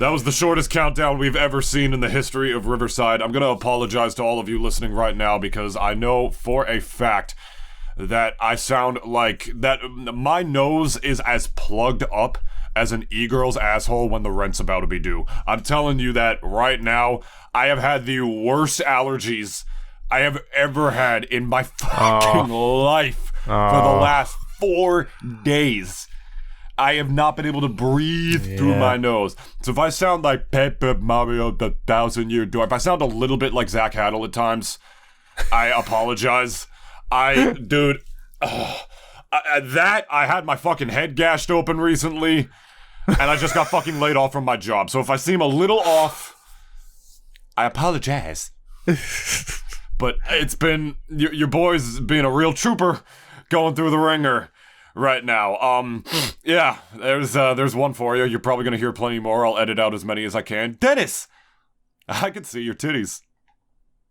That was the shortest countdown we've ever seen in the history of Riverside. I'm gonna apologize to all of you listening right now because I know for a fact that I sound like that my nose is as plugged up as an e-girl's asshole when the rent's about to be due. I'm telling you that right now. I have had the worst allergies I have ever had in my fucking life for the last 4 days. I have not been able to breathe through my nose. So if I sound like Paper Mario the 1,000-Year Door, if I sound a little bit like Zach Haddle at times, I apologize. I had my fucking head gashed open recently, and I just got fucking laid off from my job. So if I seem a little off, I apologize. But it's been, your boy's being a real trooper going through the ringer right now. Yeah, there's one for you. You're probably gonna hear plenty more. I'll edit out as many as I can. Dennis! I can see your titties.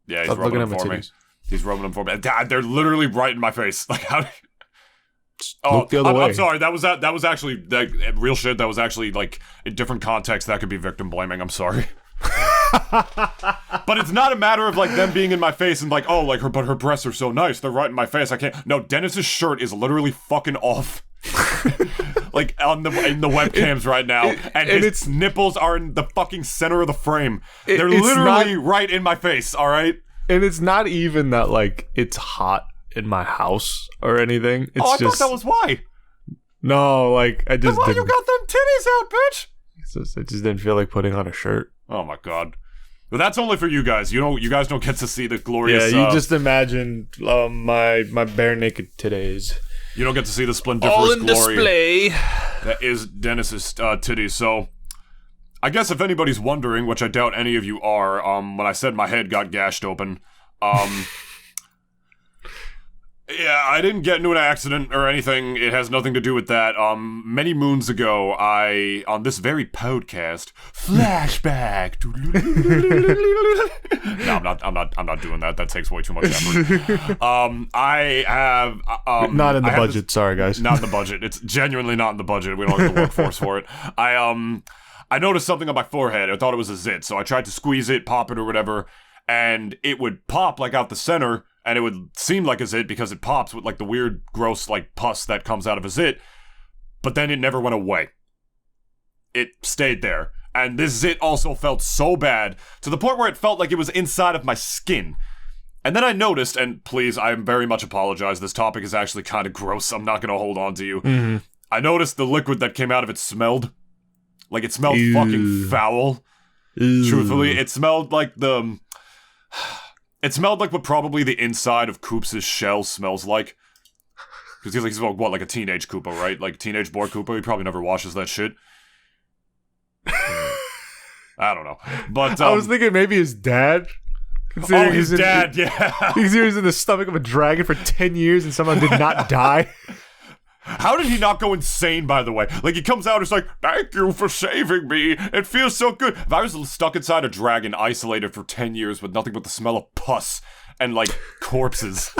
Yeah, he's rubbing them for me. He's rubbing them for me. They're literally right in my face. Like, how do you... Look the other way. I'm sorry, that was actually, real shit, that was actually, like, in different contexts, that could be victim blaming, I'm sorry. But it's not a matter of, like, them being in my face and, like, oh, like, but her breasts are so nice, they're right in my face, I can't... No, Dennis's shirt is literally fucking off. Like, in the webcams right now, and his nipples are in the fucking center of the frame. They're literally right in my face, alright? And it's not even that, like, it's hot in my house or anything. It's I thought that was why. No, like, I just That's why you got them titties out, bitch! I just didn't feel like putting on a shirt. Oh my god. But that's only for you guys. You guys don't get to see the glorious... Yeah, you just imagine my bare naked titties. You don't get to see the splendiferous all in glory display. That is Dennis's titties. So, I guess if anybody's wondering, which I doubt any of you are, when I said my head got gashed open, yeah, I didn't get into an accident or anything. It has nothing to do with that. Many moons ago, on this very podcast, flashback. No, I'm not doing that. That takes way too much effort. I have, not in the budget. Sorry, guys. Not in the budget. It's genuinely not in the budget. We don't have the workforce for it. I noticed something on my forehead. I thought it was a zit, so I tried to squeeze it, pop it, or whatever, and it would pop, like, out the center, and it would seem like a zit because it pops with, like, the weird, gross, like, pus that comes out of a zit, but then it never went away. It stayed there. And this zit also felt so bad, to the point where it felt like it was inside of my skin. And then I noticed, and please, I very much apologize, this topic is actually kind of gross, I'm not gonna hold on to you. Mm-hmm. I noticed the liquid that came out of it smelled. Like, it smelled fucking foul. Truthfully, it smelled like the... It smelled like what probably the inside of Koops' shell smells like. Because he's what, like a teenage Koopa, right? Like, teenage boy Koopa, he probably never washes that shit. I don't know. But, I was thinking maybe his dad. His dad, yeah. Because he was in the stomach of a dragon for 10 years and somehow did not die. How did he not go insane, by the way? Like, he comes out and it's like, thank you for saving me. It feels so good. If I was stuck inside a dragon, isolated for 10 years with nothing but the smell of pus and, like, corpses,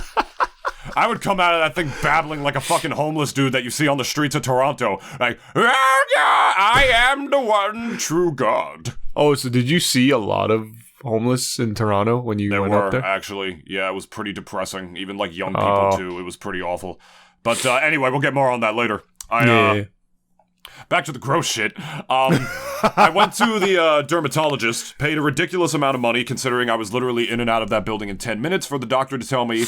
I would come out of that thing babbling like a fucking homeless dude that you see on the streets of Toronto. Like, I am the one true God. Oh, so did you see a lot of homeless in Toronto when you went up there? Actually. Yeah, it was pretty depressing. Even, like, young people, too. It was pretty awful. But anyway, we'll get more on that later. Back to the gross shit. I went to the dermatologist, paid a ridiculous amount of money, considering I was literally in and out of that building in 10 minutes, for the doctor to tell me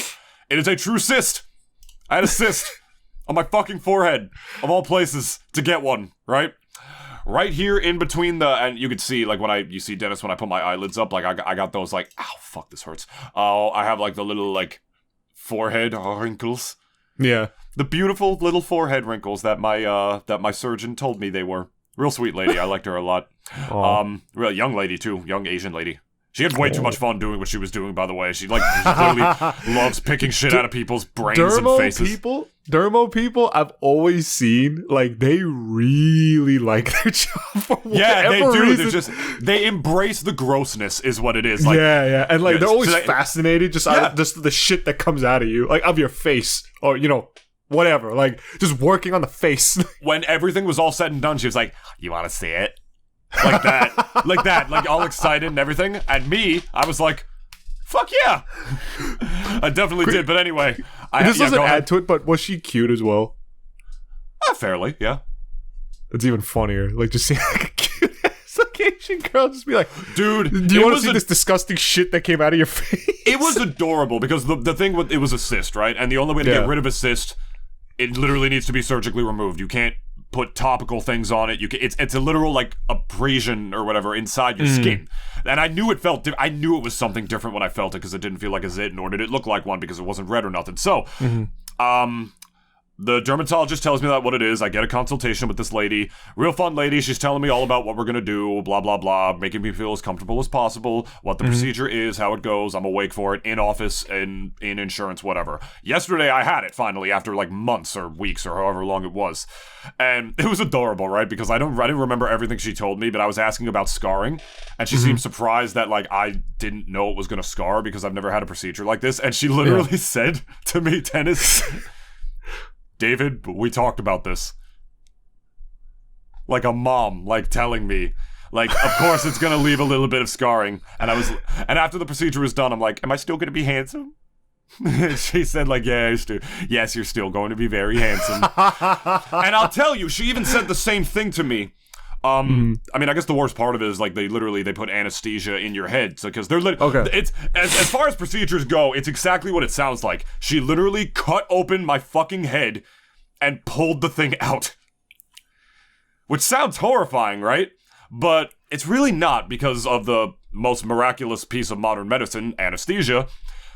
it is a true cyst. I had a cyst on my fucking forehead, of all places, to get one, right? Right here in between and you could see, like, you see Dennis when I put my eyelids up, like, I got those, like, ow, fuck, this hurts. I have, like, the little, like, forehead wrinkles. Yeah. The beautiful little forehead wrinkles that my surgeon told me they were. Real sweet lady. I liked her a lot. Real young lady too. Young Asian lady. She had way too much fun doing what she was doing, by the way. She literally loves picking shit out of people's brains and faces. Dermo people, I've always seen, like, they really like their job for whatever reason. They embrace the grossness, is what it is. Like, yeah. And, like, they're always fascinated just the shit that comes out of you, like, of your face, or, you know, whatever, like, just working on the face. When everything was all said and done, she was like, you want to see it? like that, like all excited and everything. And me, I was like, fuck yeah. I definitely did. But anyway, this doesn't add to it, but was she cute as well? Fairly, yeah. It's even funnier. Like, just seeing like a cute ass like Asian girl just be like, dude, do you want to see this disgusting shit that came out of your face? It was adorable because the thing with it was a cyst, right? And the only way to get rid of a cyst, it literally needs to be surgically removed. You can't put topical things on it. It's a literal like abrasion or whatever inside your skin. And I knew it I knew it was something different when I felt it because it didn't feel like a zit, nor did it look like one because it wasn't red or nothing. So, the dermatologist tells me that what it is. I get a consultation with this lady. Real fun lady. She's telling me all about what we're going to do, blah, blah, blah, making me feel as comfortable as possible, what the procedure is, how it goes. I'm awake for it, in office, in insurance, whatever. Yesterday, I had it, finally, after like months or weeks or however long it was. And it was adorable, right? Because I didn't remember everything she told me, but I was asking about scarring, and she seemed surprised that like I didn't know it was going to scar because I've never had a procedure like this. And she literally said to me, Dennis... David, we talked about this. Like a mom, like telling me, like, of course it's gonna leave a little bit of scarring. And and after the procedure was done, I'm like, am I still gonna be handsome? She said, like, yes, you're still going to be very handsome. And I'll tell you, she even said the same thing to me. I mean, I guess the worst part of it is like they put anesthesia in your head, so because they're it's as far as procedures go, it's exactly what it sounds like. She literally cut open my fucking head and pulled the thing out, which sounds horrifying, right? But it's really not because of the most miraculous piece of modern medicine, anesthesia.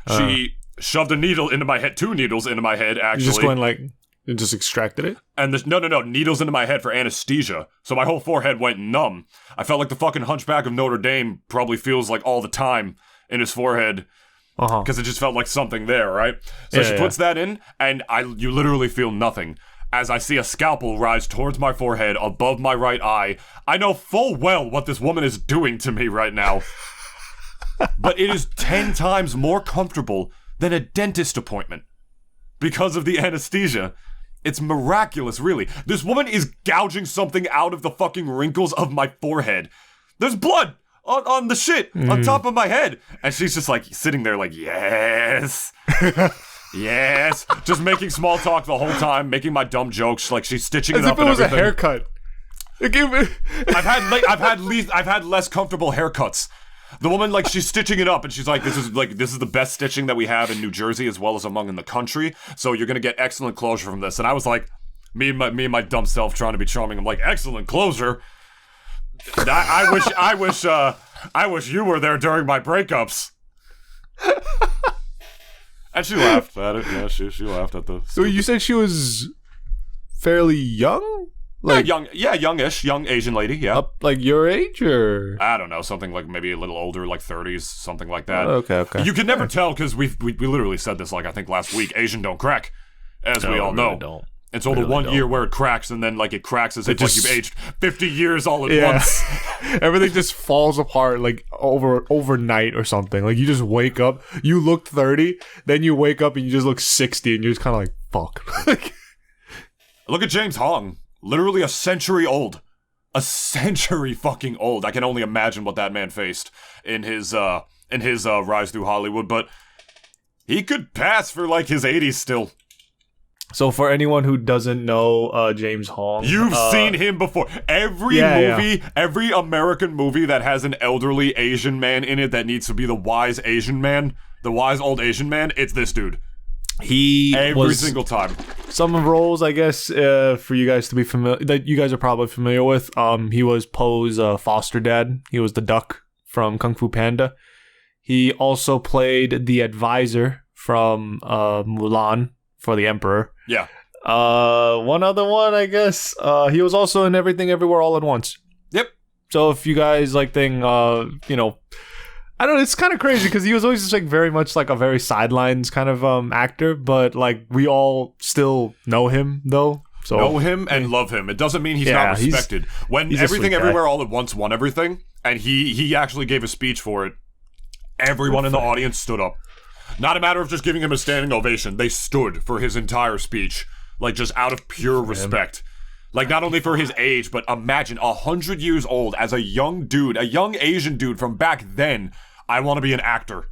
She shoved a needle into my head, 2 needles into my head. Actually, you're just going like. It just extracted it? And no, needles into my head for anesthesia. So my whole forehead went numb. I felt like the fucking Hunchback of Notre Dame probably feels like all the time in his forehead. Because it just felt like something there, right? So she puts that in, and you literally feel nothing. As I see a scalpel rise towards my forehead above my right eye, I know full well what this woman is doing to me right now. But it is 10 times more comfortable than a dentist appointment. Because of the anesthesia. It's miraculous, really. This woman is gouging something out of the fucking wrinkles of my forehead. There's blood on the shit on top of my head. And she's just like sitting there like, yes. Yes. Just making small talk the whole time, making my dumb jokes. Like she's stitching it up and everything. As if it was a haircut. It gave me... I've had less comfortable haircuts. The woman, like, she's stitching it up, and she's like, this is the best stitching that we have in New Jersey as well as among in the country, so you're gonna get excellent closure from this. And I was like, me and my dumb self trying to be charming, I'm like, excellent closure? I wish you were there during my breakups. And she laughed at it, yeah, she laughed at the... So you said she was fairly young? Like youngish, young Asian lady, yeah. Up like your age, or I don't know, something like maybe a little older, like 30s, something like that. Okay. You can never tell because we literally said this like I think last week. Asian don't crack, as we all know. Don't. It's all the 1 year where it cracks, and then like it cracks as if like you've aged 50 years all at once. Everything just falls apart like overnight or something. Like you just wake up, you look 30, then you wake up and you just look 60, and you're just kind of like fuck. Look at James Hong. Literally a century old. A century fucking old. I can only imagine what that man faced in his rise through Hollywood, but he could pass for like his 80s still. So for anyone who doesn't know James Hong, you've seen him before. Every American movie that has an elderly Asian man in it that needs to be the wise Asian man, the wise old Asian man, it's this dude. Every single time. Some roles, I guess, for you guys to be familiar, that you guys are probably familiar with. He was Poe's foster dad. He was the duck from Kung Fu Panda. He also played the advisor from Mulan for the Emperor. Yeah. One other one, I guess. He was also in Everything Everywhere All at Once. Yep. So if you guys like I don't know, it's kind of crazy because he was always just like very much like a very sidelines kind of actor, but like we all still know him though. So know him and love him. It doesn't mean he's not respected. When Everything Everywhere All at Once won everything, and he actually gave a speech for it, everyone in the audience stood up. Not a matter of just giving him a standing ovation. They stood for his entire speech, like just out of pure respect. Like, not only for his age, but imagine 100 years old as a young dude, a young Asian dude from back then. I want to be an actor.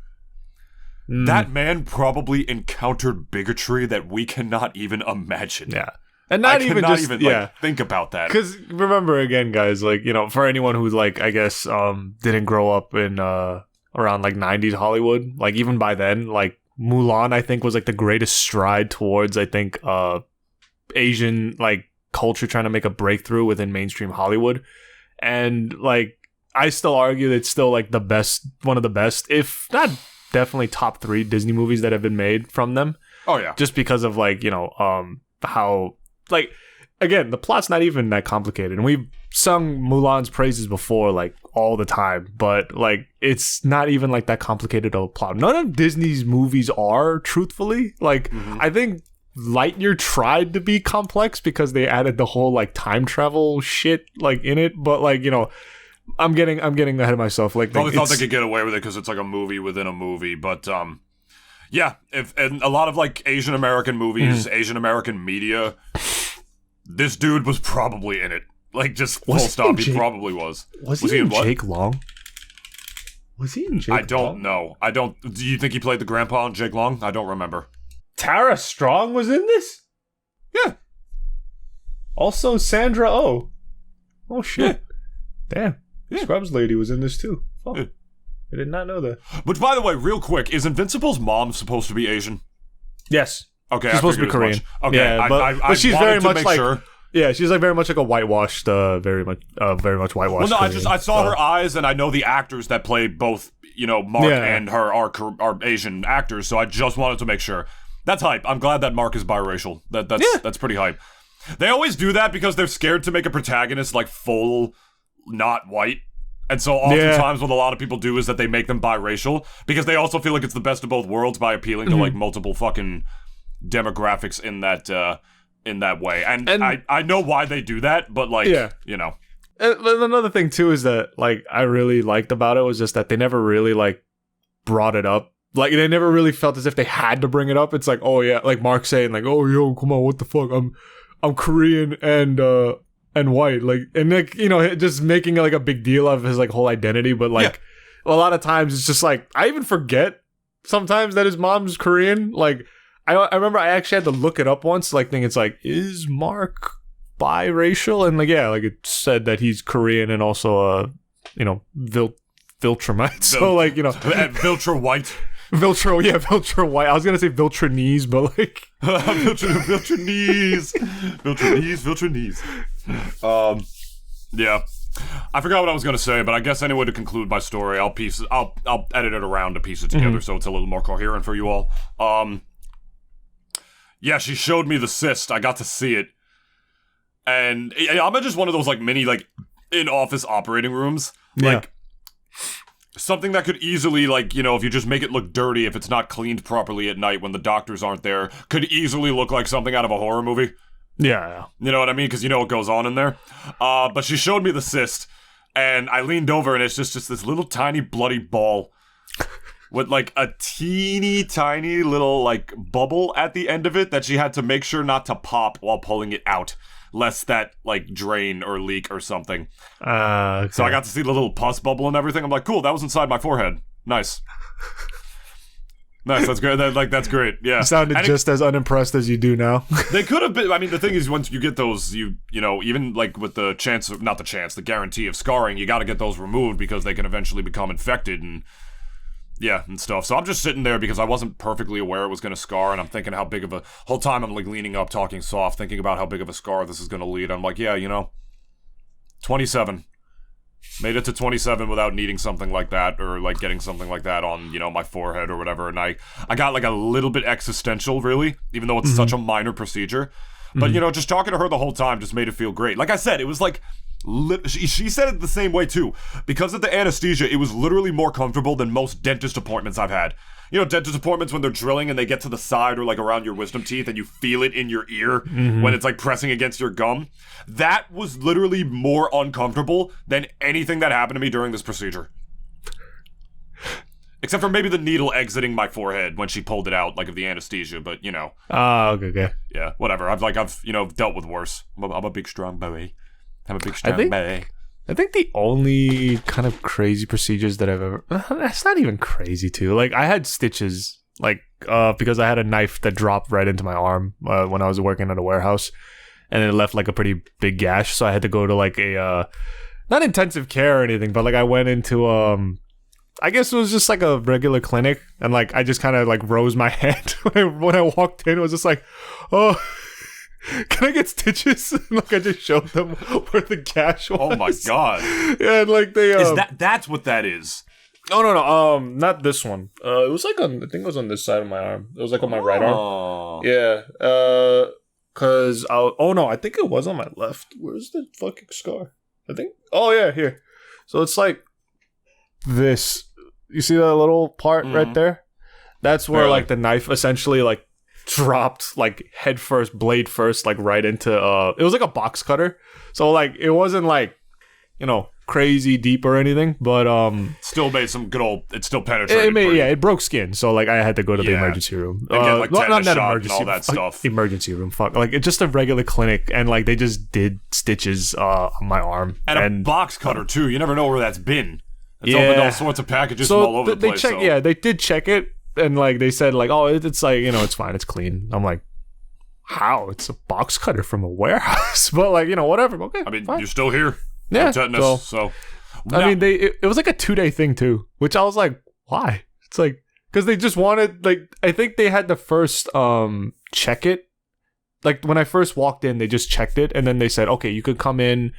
That man probably encountered bigotry that we cannot even imagine. Yeah. And not even just like, think about that. Because remember again, guys, like, you know, for anyone who's like, I guess, didn't grow up in around like 90s Hollywood, like even by then, like Mulan, I think was like the greatest stride towards, I think, Asian like culture trying to make a breakthrough within mainstream Hollywood. And like, I still argue that it's still like the best, one of the best, if not definitely top 3 Disney movies that have been made from them. Oh yeah. Just because of like, you know, how, like, again, the plot's not even that complicated. And we've sung Mulan's praises before, like, all the time. But, like, it's not even, like, that complicated of a plot. None of Disney's movies are, truthfully. Like, I think Lightyear tried to be complex because they added the whole, like, time travel shit, like, in it. But, like, you know, I'm getting ahead of myself. Like, probably thought they could get away with it because it's, like, a movie within a movie. But, yeah, and a lot of, like, Asian American movies, Asian American media, this dude was probably in it. Like, just full stop, he probably was. Was he in Jake Long? Was he in Jake Long? I don't know. Do you think he played the grandpa in Jake Long? I don't remember. Tara Strong was in this? Yeah. Also Sandra Oh. Oh, shit. Yeah. Damn. Yeah. Scrubs lady was in this, too. Fuck. Yeah. I did not know that. Which, by the way, real quick, is Invincible's mom supposed to be Asian? Yes. Okay, she's supposed to be Korean. Okay, yeah, but she's very much like sure. Yeah, she's like very much like a whitewashed, very much whitewashed. Well, no, Korean. I saw her eyes, and I know the actors that play both, you know, Mark and her are Asian actors. So I just wanted to make sure. That's hype. I'm glad that Mark is biracial. That's pretty hype. They always do that because they're scared to make a protagonist like full not white. And so oftentimes what a lot of people do is that they make them biracial because they also feel like it's the best of both worlds by appealing to like multiple fucking demographics in that way. And I know why they do that, but like, you know. And another thing too is that like I really liked about it was just that they never really like brought it up. Like they never really felt as if they had to bring it up. It's like, oh yeah, like Mark saying like, oh yo, come on, what the fuck? I'm Korean and white, like, and like, you know, just making like a big deal of his like whole identity, but like a lot of times it's just like I even forget sometimes that his mom's Korean. Like I remember I actually had to look it up once, like think it's like, is Mark biracial? And like like it said that he's Korean and also you know, Viltrumite. So like, you know, Viltra white. Viltra white. I was gonna say Viltranese, but like Viltranese. Yeah. I forgot what I was gonna say, but I guess anyway to conclude my story, I'll edit it around to piece it together so it's a little more coherent for you all. Yeah, she showed me the cyst. I got to see it. And I'm in just one of those like mini like in-office operating rooms. Like something that could easily, like, you know, if you just make it look dirty, if it's not cleaned properly at night when the doctors aren't there, could easily look like something out of a horror movie. Yeah. You know what I mean? Because you know what goes on in there. But she showed me the cyst, and I leaned over, and it's just this little tiny bloody ball with, like, a teeny tiny little, like, bubble at the end of it that she had to make sure not to pop while pulling it out, lest that, like, drain or leak or something. Okay. So I got to see the little pus bubble and everything. I'm like, cool, that was inside my forehead. Nice. Nice, that's great. That's great. Yeah. You sounded just as unimpressed as you do now. They could have been. I mean, the thing is, once you get those, you know, even like with the chance of, not the chance, the guarantee of scarring, you got to get those removed because they can eventually become infected and stuff. So I'm just sitting there because I wasn't perfectly aware it was going to scar, and I'm thinking how big of a whole time I'm like leaning up, talking soft, thinking about how big of a scar this is going to lead. I'm like, yeah, you know, 27. Made it to 27 without needing something like that or like getting something like that on, you know, my forehead or whatever. And I got like a little bit existential, really, even though it's such a minor procedure. But, you know, just talking to her the whole time just made it feel great. Like I said, it was like, she said it the same way too. Because of the anesthesia, it was literally more comfortable than most dentist appointments I've had. You know, dentist appointments when they're drilling and they get to the side or like around your wisdom teeth and you feel it in your ear when it's like pressing against your gum. That was literally more uncomfortable than anything that happened to me during this procedure. Except for maybe the needle exiting my forehead when she pulled it out, like of the anesthesia, but you know. Okay. yeah, whatever. I've dealt with worse. I'm a big strong boy. I'm a big strong boy. I think the only kind of crazy procedures that I've ever... That's not even crazy, too. Like, I had stitches, like, because I had a knife that dropped right into my arm when I was working at a warehouse. And it left, like, a pretty big gash. So I had to go to, like, a... not intensive care or anything, but, like, I went into... I guess it was just, like, a regular clinic. And, like, I just kind of, like, rose my head when I walked in. It was just like, oh... Can I get stitches? Like I just showed them where the gash was. Oh my god! Yeah, and like they is that's what that is? No, not this one. It was like on. I think it was on this side of my arm. It was like on my right arm. Yeah. Cause I think it was on my left. Where's the fucking scar? I think. Oh yeah, here. So it's like this. You see that little part right there? That's where like the knife essentially like dropped like head first, blade first, like right into it was like a box cutter. So like it wasn't like, crazy deep or anything, but still made some good old, it still penetrated. It broke skin. So like I had to go to the emergency room. And get like not that emergency and all that stuff. Emergency room. Fuck. Like it's just a regular clinic and like they just did stitches on my arm. And a box cutter too. You never know where that's been. It's opened all sorts of packages from all over the place. Yeah, they did check it. And, like, they said, like, oh, it's like, it's fine. It's clean. I'm like, how? It's a box cutter from a warehouse. But, like, whatever. Okay, I mean, fine. You're still here. Yeah. Tetanus, so. I mean, it was, like, a 2-day thing, too. Which I was like, why? It's like, because they just wanted, like, I think they had to first check it. Like, when I first walked in, they just checked it. And then they said, okay, you could come in.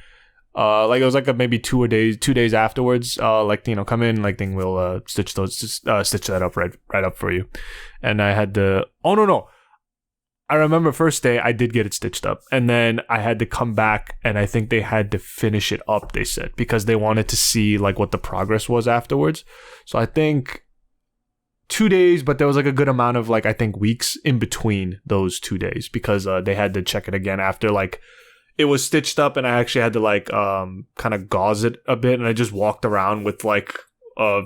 Like it was like maybe 2 days afterwards. Come in, like thing will stitch that up right up for you. And I had to. Oh no! I remember first day I did get it stitched up, and then I had to come back, and I think they had to finish it up. They said because they wanted to see like what the progress was afterwards. So I think 2 days, but there was like a good amount of like I think weeks in between those 2 days because they had to check it again after like. It was stitched up and I actually had to like kind of gauze it a bit and I just walked around with like a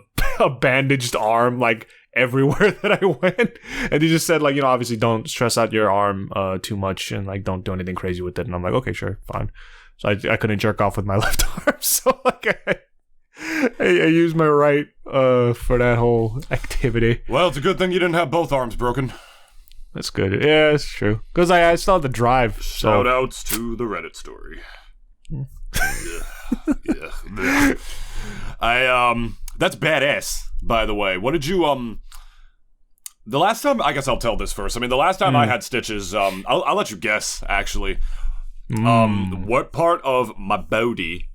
bandaged arm like everywhere that I went. And he just said like, obviously don't stress out your arm too much and like don't do anything crazy with it. And I'm like, okay, sure, fine. So I couldn't jerk off with my left arm. So like I used my right for that whole activity. Well, it's a good thing you didn't have both arms broken. That's good. Yeah, it's true. Because I still had the drive. Shout outs to the Reddit story. Yeah. That's badass, by the way. What did you, the last time, I guess I'll tell this first. I mean, the last time I had stitches, I'll let you guess, actually. What part of my body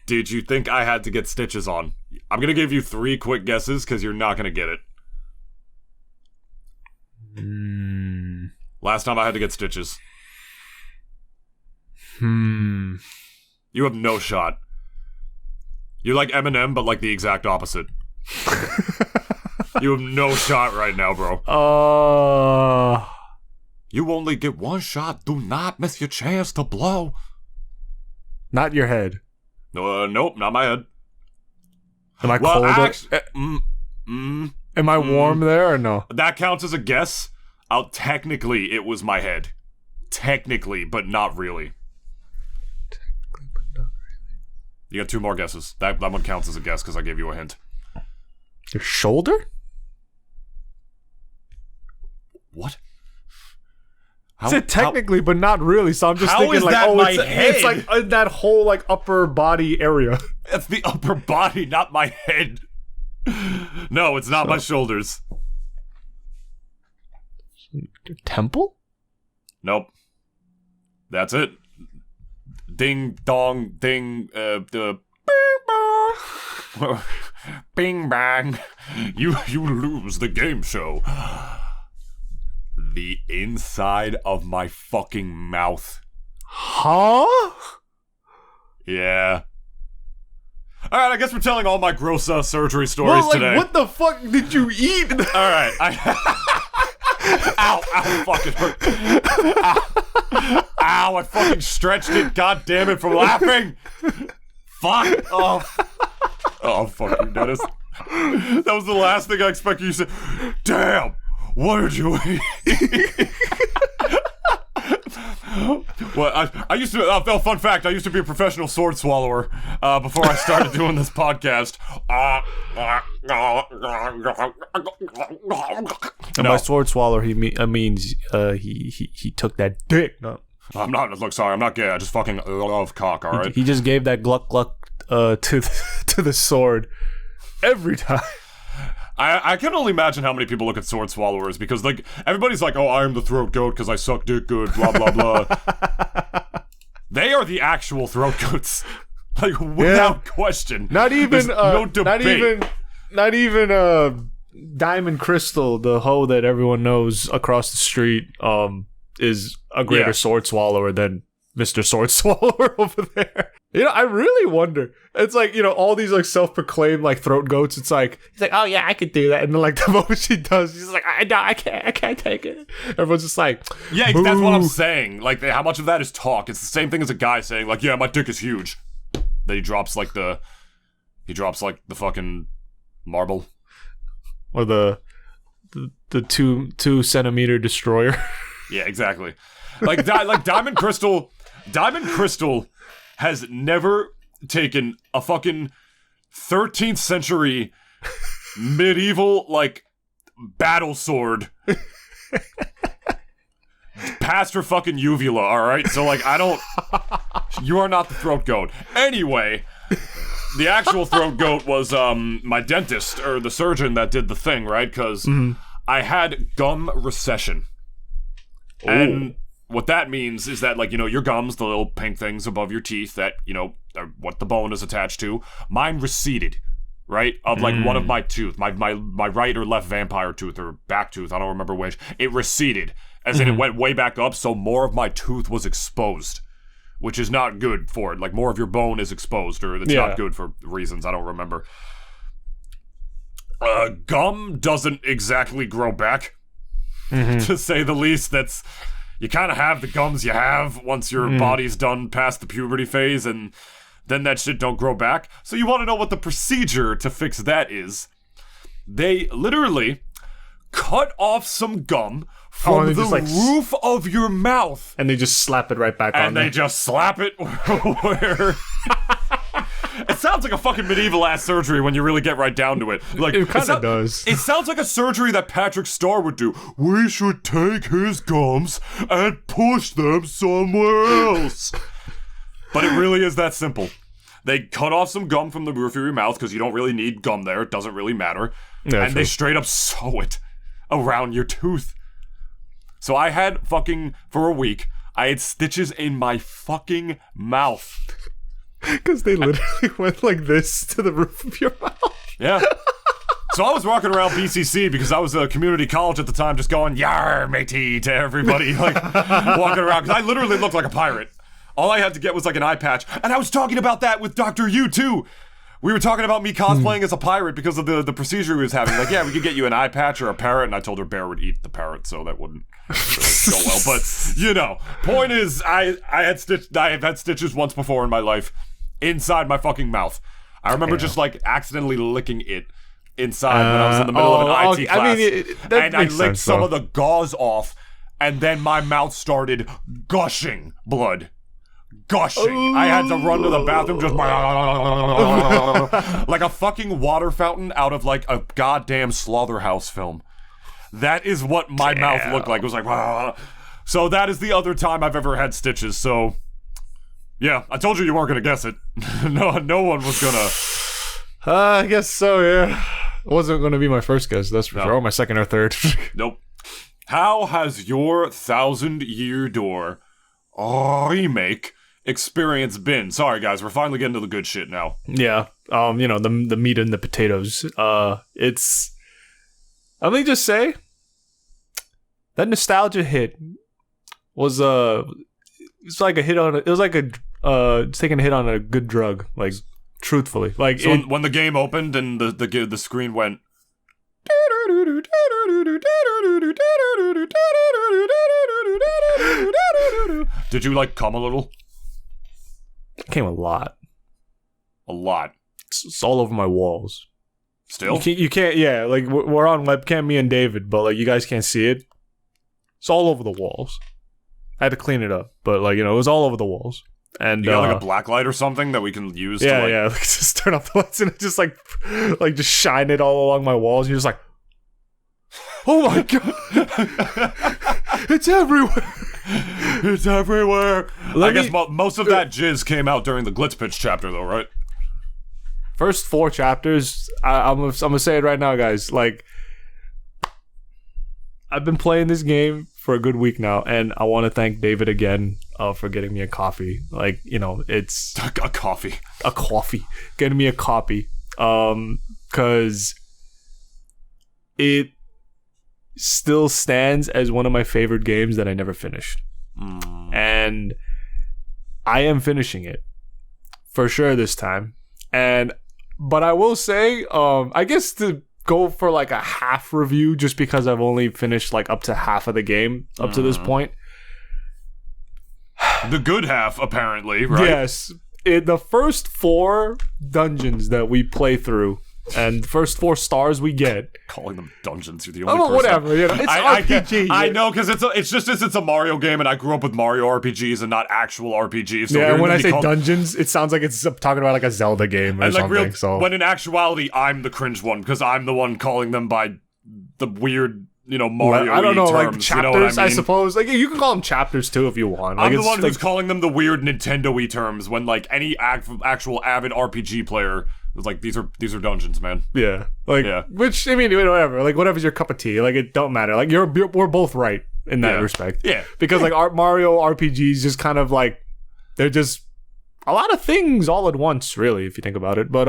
did you think I had to get stitches on? I'm going to give you 3 quick guesses, because you're not going to get it. Last time I had to get stitches. You have no shot. You're like Eminem, but like the exact opposite. You have no shot right now, bro. You only get one shot. Do not miss your chance to blow. Not your head. Nope, not my head. Am I cold? Am I warm there or no? That counts as a guess. Technically, it was my head. Technically, but not really. Technically, but not really. You got 2 more guesses. That one counts as a guess because I gave you a hint. Your shoulder? What? I said technically, but not really. So I'm just thinking like, it's like that whole like upper body area. That's the upper body, not my head. No, it's not my shoulders. Your temple? Nope. That's it. Ding dong ding the bing bang. You lose the game show. The inside of my fucking mouth. Huh? Yeah. Alright, I guess we're telling all my gross surgery stories today. What the fuck did you eat? Alright, Ow, fucking hurt. Ow, I fucking stretched it, god damn it, from laughing. Fuck. Oh, fuck you, Dennis. That was the last thing I expected you to say. Damn, what did you eat? Well, I used to. Fun fact: I used to be a professional sword swallower before I started doing this podcast. And by sword swallower, he means he took that dick. No. I'm not. Look, sorry, I'm not gay. I just fucking love cock. All right. He just gave that gluck gluck to the sword every time. I can only imagine how many people look at sword swallowers because like everybody's like, oh, I am the throat goat because I suck dick good, blah blah blah. They are the actual throat goats, like without question. Not even no debate. Not even Diamond Crystal, the hoe that everyone knows across the street, is a greater sword swallower than Mr. Sword Swallower over there. You know, I really wonder. It's like, you know, all these like self-proclaimed like throat goats. It's like he's like, oh yeah, I could do that, and then like the moment she does, she's like, I can't take it. Everyone's just like, yeah, boo. that's what I'm saying. Like, how much of that is talk? It's the same thing as a guy saying like, yeah, my dick is huge. Then he drops like the fucking marble or the 2 centimeter destroyer. Yeah, exactly. Like Diamond Crystal has never taken a fucking 13th century medieval like battle sword past her fucking uvula, alright? So like you are not the throat goat. Anyway, the actual throat goat was my dentist or the surgeon that did the thing, right? Because I had gum recession. And what that means is that, like, you know, your gums, the little pink things above your teeth that, you know, are what the bone is attached to, mine receded, right? Of, like, one of my tooth, my right or left vampire tooth or back tooth, I don't remember which, it receded. As in, it went way back up, so more of my tooth was exposed, which is not good for it. Like, more of your bone is exposed, or it's not good for reasons I don't remember. Gum doesn't exactly grow back. To say the least. That's, you kind of have the gums you have once your body's done past the puberty phase, and then that shit don't grow back. So you want to know what the procedure to fix that is? They literally cut off some gum from the roof of your mouth, and they just slap it right back on. And they just slap it where. It sounds like a fucking medieval ass surgery when you really get right down to it. Like, it kind of does. It sounds like a surgery that Patrick Star would do. We should take his gums and push them somewhere else. But it really is that simple. They cut off some gum from the roof of your mouth because you don't really need gum there. It doesn't really matter. Yeah, and they straight up sew it around your tooth. So I had fucking, for a week, I had stitches in my fucking mouth. Because they literally went like this to the roof of your mouth. Yeah. So I was walking around BCC because I was a community college at the time, just going, yar, matey, to everybody, like, walking around. Because I literally looked like a pirate. All I had to get was like an eye patch. And I was talking about that with Dr. Yu, too. We were talking about me cosplaying as a pirate because of the procedure he was having. Like, yeah, we could get you an eye patch or a parrot. And I told her Bear would eat the parrot, so that wouldn't really go well. But, you know, point is, I have had stitches once before in my life. Inside my fucking mouth. I remember just like accidentally licking it inside when I was in the middle of an IT class. I mean, and I licked some of the gauze off, and then my mouth started gushing blood. Gushing. I had to run to the bathroom just like a fucking water fountain out of like a goddamn slaughterhouse film. That is what my mouth looked like. It was like, so that is the other time I've ever had stitches, so... Yeah, I told you weren't gonna guess it. No one was gonna. I guess so, yeah. It wasn't gonna be my first guess, that's for sure. Or my second or third. Nope. How has your 1000-Year Door remake experience been? Sorry, guys, we're finally getting to the good shit now. Yeah, you know, the meat and the potatoes. It's... Let me just say, that nostalgia hit was, it's like a hit on... It was like taking a hit on a good drug, like, truthfully. Like, so when the game opened and the screen went... Did you, like, come a little? It came a lot. A lot. It's all over my walls. Still? You can't, yeah, like, we're on webcam, me and David, but, like, you guys can't see it. It's all over the walls. I had to clean it up, but like, you know, it was all over the walls. And you got like a black light or something that we can use. Yeah, to, like... yeah. Like, just turn off the lights and just like just shine it all along my walls. And you're just like, oh my god, it's everywhere. It's everywhere. I guess most of that jizz came out during the Glitz Pitch chapter, though, right? First 4 chapters. I'm gonna say it right now, guys. Like, I've been playing this game for a good week now, and I want to thank David again for getting me a coffee. Like, you know, it's a coffee, getting me a copy, because it still stands as one of my favorite games that I never finished, and I am finishing it for sure this time. But I will say, I guess to go for like a half review, just because I've only finished like up to half of the game up to this point. The good half, apparently, right? Yes. The first 4 dungeons that we play through, and the first 4 stars we get. Calling them dungeons, you're the only person. Whatever, you know, it's RPG. I know, because it's a Mario game, and I grew up with Mario RPGs and not actual RPGs. So yeah, when I say dungeons, it sounds like it's talking about like a Zelda game or and like something. When in actuality, I'm the cringe one, because I'm the one calling them by the weird, you know, Mario I don't know, terms, like chapters, you know what I mean? I suppose. Like, you can call them chapters too if you want. Like, I'm the one who's calling them the weird Nintendo-y terms, when like any actual avid RPG player is like, these are dungeons, man. Yeah. Like, which, I mean, whatever. Like, whatever's your cup of tea. Like, it don't matter. Like, we're both right in that respect. Yeah. Because like Mario RPGs just kind of like, they're just a lot of things all at once, really, if you think about it. But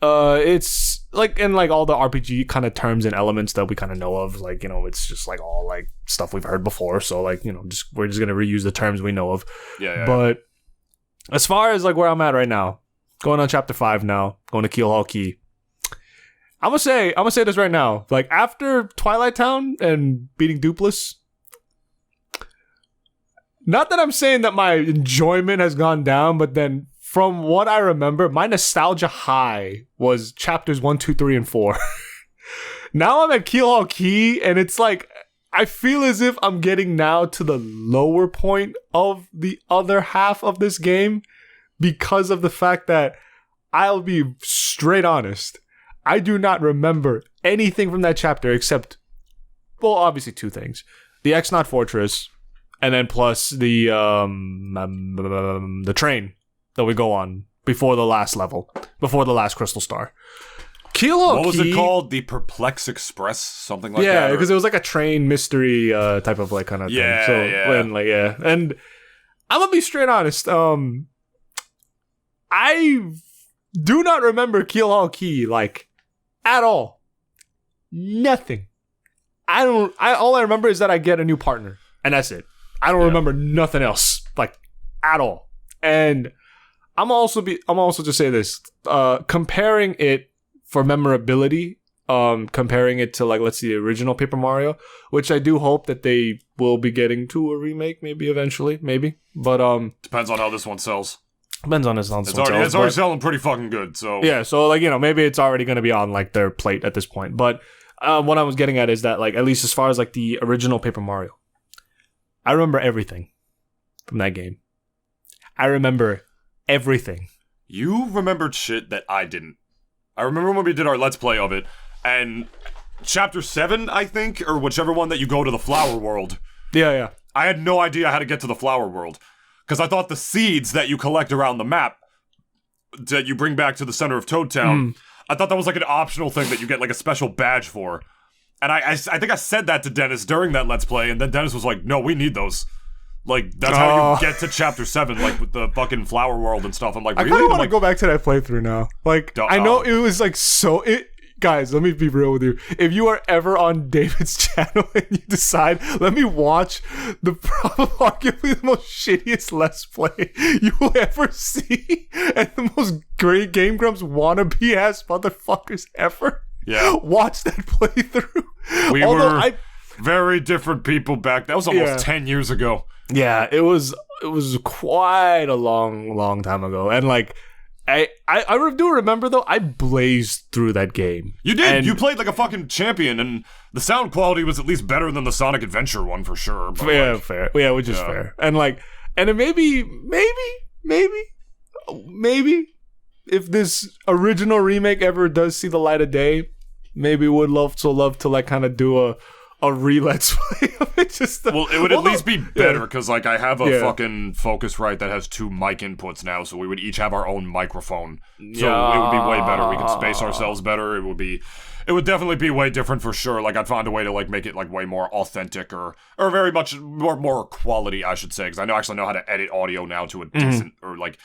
it's like, in like all the RPG kind of terms and elements that we kind of know of, like, you know, it's just like all like stuff we've heard before. So like, you know, we're just gonna reuse the terms we know of. But as far as like where I'm at right now, going on chapter 5 now, going to Keel Hall Key. I'm gonna say this right now. Like, after Twilight Town and beating Dupless, not that I'm saying that my enjoyment has gone down, but then from what I remember, my nostalgia high was chapters 1, 2, 3, and 4. Now I'm at Keel Hall Key, and it's like, I feel as if I'm getting now to the lower point of the other half of this game, because of the fact that, I'll be straight honest, I do not remember anything from that chapter except, well, obviously 2 things. The X-Naut Fortress, and then plus the train that we go on before the last level, before the last Crystal Star. Keel Hall Key, what was it called? The Perplex Express? Something like that? Yeah, because it was like a train mystery type of like kind of thing. So, and I'm gonna be straight honest, I do not remember Keel Hall Key, like, at all. Nothing. All I remember is that I get a new partner, and that's it. I don't remember nothing else, like, at all. And I'm also just say this, comparing it for memorability, comparing it to, like, let's see, the original Paper Mario, which I do hope that they will be getting to a remake, maybe eventually, maybe. But depends on how this one sells. Depends on this one. It's already selling pretty fucking good, so... Yeah, so, like, you know, maybe it's already going to be on, like, their plate at this point. But what I was getting at is that, like, at least as far as, like, the original Paper Mario, I remember everything from that game. I remember everything. You remembered shit that I didn't. I remember when we did our Let's Play of it, and Chapter 7, I think, or whichever one that you go to the Flower World. Yeah. I had no idea how to get to the Flower World. Because I thought the seeds that you collect around the map, that you bring back to the center of Toad Town, I thought that was like an optional thing that you get like a special badge for. And I think I said that to Dennis during that Let's Play, and then Dennis was like, no, we need those. Like, that's how you get to Chapter 7, like, with the fucking Flower World and stuff. I'm like, really? I kind of want to go back to that playthrough now. Like, I know it was like so... Guys, let me be real with you. If you are ever on David's channel and you decide, let me watch the probably arguably the most shittiest Let's Play you will ever see, and the most great Game Grumps wannabe ass motherfuckers ever. Yeah. Watch that playthrough. We were very different people back. That was almost 10 years ago. Yeah, it was quite a long time ago. And like, I do remember though. I blazed through that game. You did. And you played like a fucking champion, and the sound quality was at least better than the Sonic Adventure one for sure. But yeah, fair. Yeah, which is fair. And like, and it maybe, if this original remake ever does see the light of day, maybe would love to like kind of do a re-let's play of it. Well, it would at least be better because like I have a fucking Focusrite that has 2 mic inputs now, so we would each have our own microphone. So it would be way better. We could space ourselves better. It would definitely be way different for sure. Like I'd find a way to like make it like way more authentic or very much more quality, I should say, because I actually know how to edit audio now to a decent or like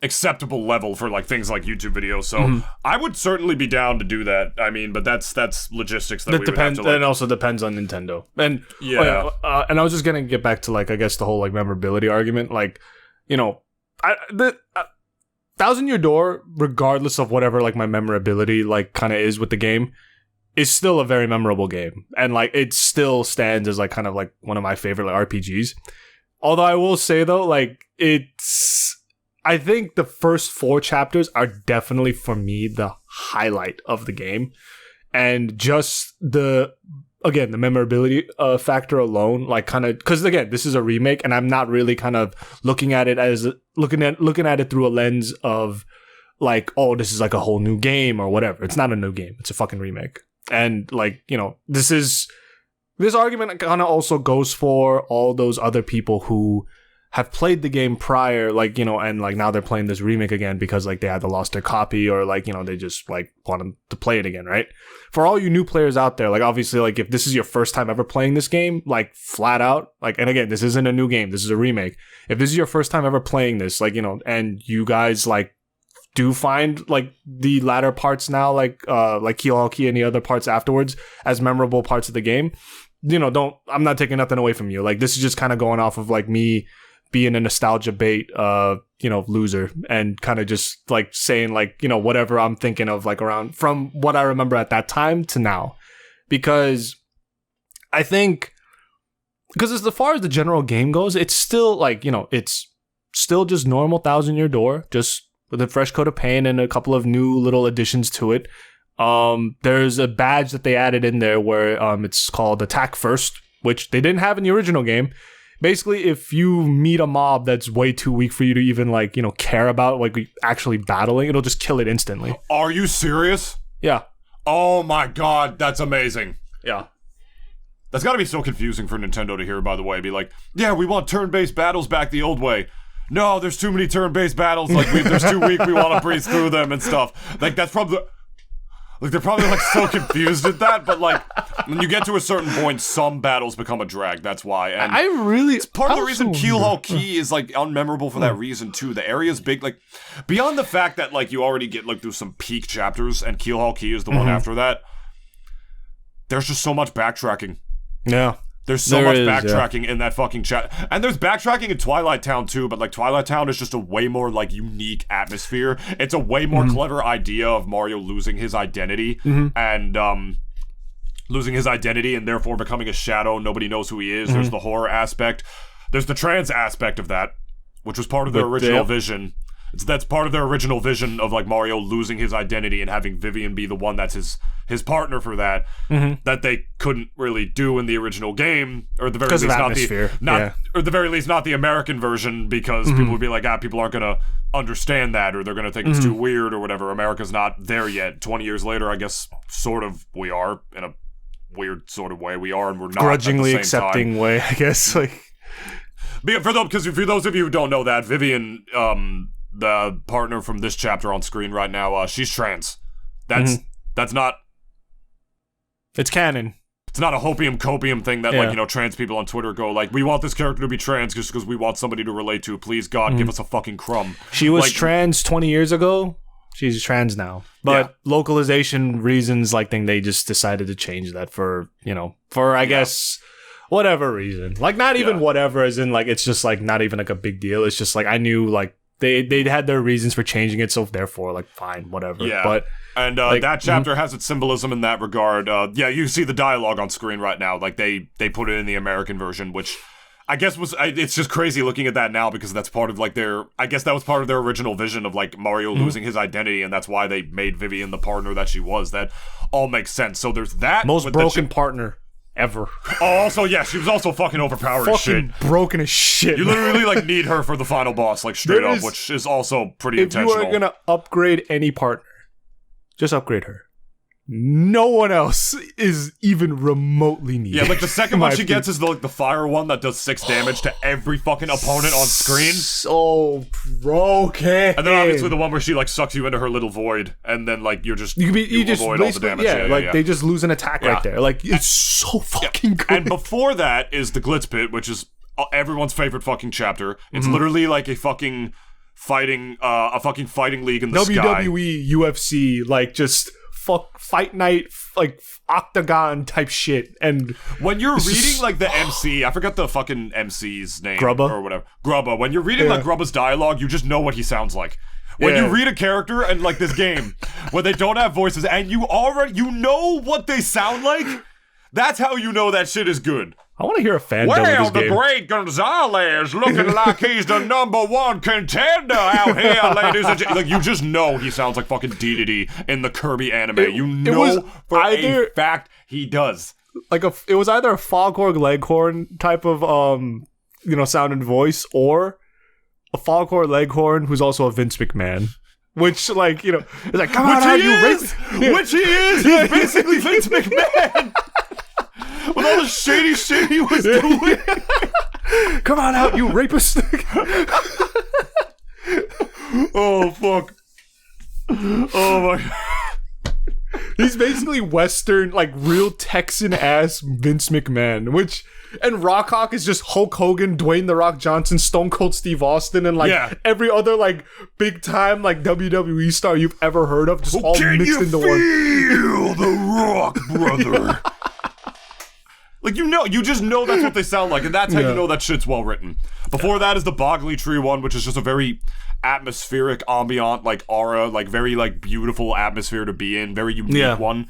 acceptable level for like things like YouTube videos. So I would certainly be down to do that. I mean, but that's logistics that we would have to like... It also depends on Nintendo. And and I was just gonna get back to like I guess the whole like memorability argument. Like, you know, Thousand Year Door, regardless of whatever like my memorability like kind of is with the game, is still a very memorable game, and like it still stands as like kind of like one of my favorite like RPGs. Although I will say though, like I think the first 4 chapters are definitely for me the highlight of the game, and just the memorability factor alone, like kind of because again this is a remake, and I'm not really kind of looking at it through a lens of like, oh, this is like a whole new game or whatever. It's not a new game; it's a fucking remake, and like, you know, this argument kind of also goes for all those other people who have played the game prior, like, you know, and like now they're playing this remake again because like they either lost their copy or like, you know, they just like wanted to play it again, right? For all you new players out there, like obviously like if this is your first time ever playing this game, like flat out, like, and again, this isn't a new game, this is a remake. If this is your first time ever playing this, like, you know, and you guys like do find like the latter parts now, like Keel Key and the other parts afterwards as memorable parts of the game, you know, I'm not taking nothing away from you. Like this is just kind of going off of like me being a nostalgia bait, you know, loser, and kind of just like saying like, you know, whatever I'm thinking of like around from what I remember at that time to now, because I think as far as the general game goes, it's still like, you know, it's still just normal Thousand Year Door, just with a fresh coat of paint and a couple of new little additions to it. There's a badge that they added in there where it's called Attack First, which they didn't have in the original game. Basically, if you meet a mob that's way too weak for you to even, like, you know, care about, like, actually battling, it'll just kill it instantly. Are you serious? Yeah. Oh my god, that's amazing. Yeah. That's gotta be so confusing for Nintendo to hear, by the way. Be like, yeah, we want turn-based battles back the old way. No, there's too many turn-based battles, like, there's too weak, we want to breeze through them and stuff. Like, that's probably... Like, they're probably, like, so confused at that, but, like, when you get to a certain point, some battles become a drag, that's why. And it's part of the reason Keel Key is, like, unmemorable for that reason, too. The area's big, like, beyond the fact that, like, you already get, like, through some peak chapters, and Keel Key is the one after that, there's just so much backtracking. Yeah. There's so much backtracking in that fucking chat. And there's backtracking in Twilight Town too, but like Twilight Town is just a way more like unique atmosphere. It's a way more clever idea of Mario losing his identity and losing his identity and therefore becoming a shadow. Nobody knows who he is. There's the horror aspect. There's the trans aspect of that, which was part of their original vision. That's part of their original vision of like Mario losing his identity and having Vivian be the one that's his partner for that. That they couldn't really do in the original game, or at the very least not the American version, because people would be like, people aren't gonna understand that, or they're gonna think it's too weird or whatever. America's not there yet. 20 years later, I guess sort of we are, in a weird sort of way we are, and we're not grudgingly at the same accepting time. way, I guess. Like, because for those of you who don't know that, Vivian, the partner from this chapter on screen right now, she's trans. That's not... It's canon. It's not a hopium copium thing that, like, you know, trans people on Twitter go, like, we want this character to be trans just because we want somebody to relate to. Please, God, give us a fucking crumb. She was trans 20 years ago. She's trans now. But localization reasons, like, they just decided to change that for, you know, I guess... whatever reason. Like, not even whatever, as in, like, it's just, like, not even, like, a big deal. It's just, like, I knew, like, they had their reasons for changing it, so therefore, like, fine, whatever. Yeah. But, and like, that chapter has its symbolism in that regard. You see the dialogue on screen right now. Like, they put it in the American version, which it's just crazy looking at that now because that's part of like I guess that was part of their original vision of like Mario losing his identity, and that's why they made Vivian the partner that she was. That all makes sense. So there's that most broken partner ever. Oh, also yeah, she was also fucking overpowered as shit. Broken as shit. You literally like need her for the final boss, like straight up, which is also pretty intentional. If you are gonna upgrade any partner, just upgrade her. No one else is even remotely needed. Yeah, like the second one she gets is the fire one that does 6 damage to every fucking opponent on screen. So broken. And then obviously the one where she like sucks you into her little void, and then like you just avoid all the damage. Yeah, they just lose an attack right there. Like it's so fucking good. And before that is the Glitz Pit, which is everyone's favorite fucking chapter. It's literally like a fucking fighting league in the sky. WWE, UFC, like just fight night, like octagon type shit. And when you're reading like the MC, I forgot the fucking MC's name, Grubba or whatever. Grubba. When you're reading like Grubba's dialogue, you just know what he sounds like. When you read a character and like this game where they don't have voices and you know what they sound like, that's how you know that shit is good. I want to hear a fan. Well, the great Gonzalez looking like he's the #1 contender out here, ladies and gentlemen. Like, you just know he sounds like fucking DDE in the Kirby anime. For a fact he does. Like it was either a Foghorn Leghorn type of sound and voice, or a Foghorn Leghorn who's also a Vince McMahon. Which, like, it's like, come on, you race. Which he is. He's basically Vince McMahon. With all the shady shit he was doing. Come on out, you rapist. Oh, fuck. Oh, my God. He's basically Western, like, real Texan-ass Vince McMahon, and Rock Hawk is just Hulk Hogan, Dwayne The Rock Johnson, Stone Cold Steve Austin, and, like, every other, like, big-time, like, WWE star you've ever heard of, just all mixed into one. Feel the Rock, brother? Like, you just know that's what they sound like, and that's how you know that shit's well written. Before that is the Boggly Tree one, which is just a very atmospheric, ambient, like, aura, like, very, like, beautiful atmosphere to be in, very unique one.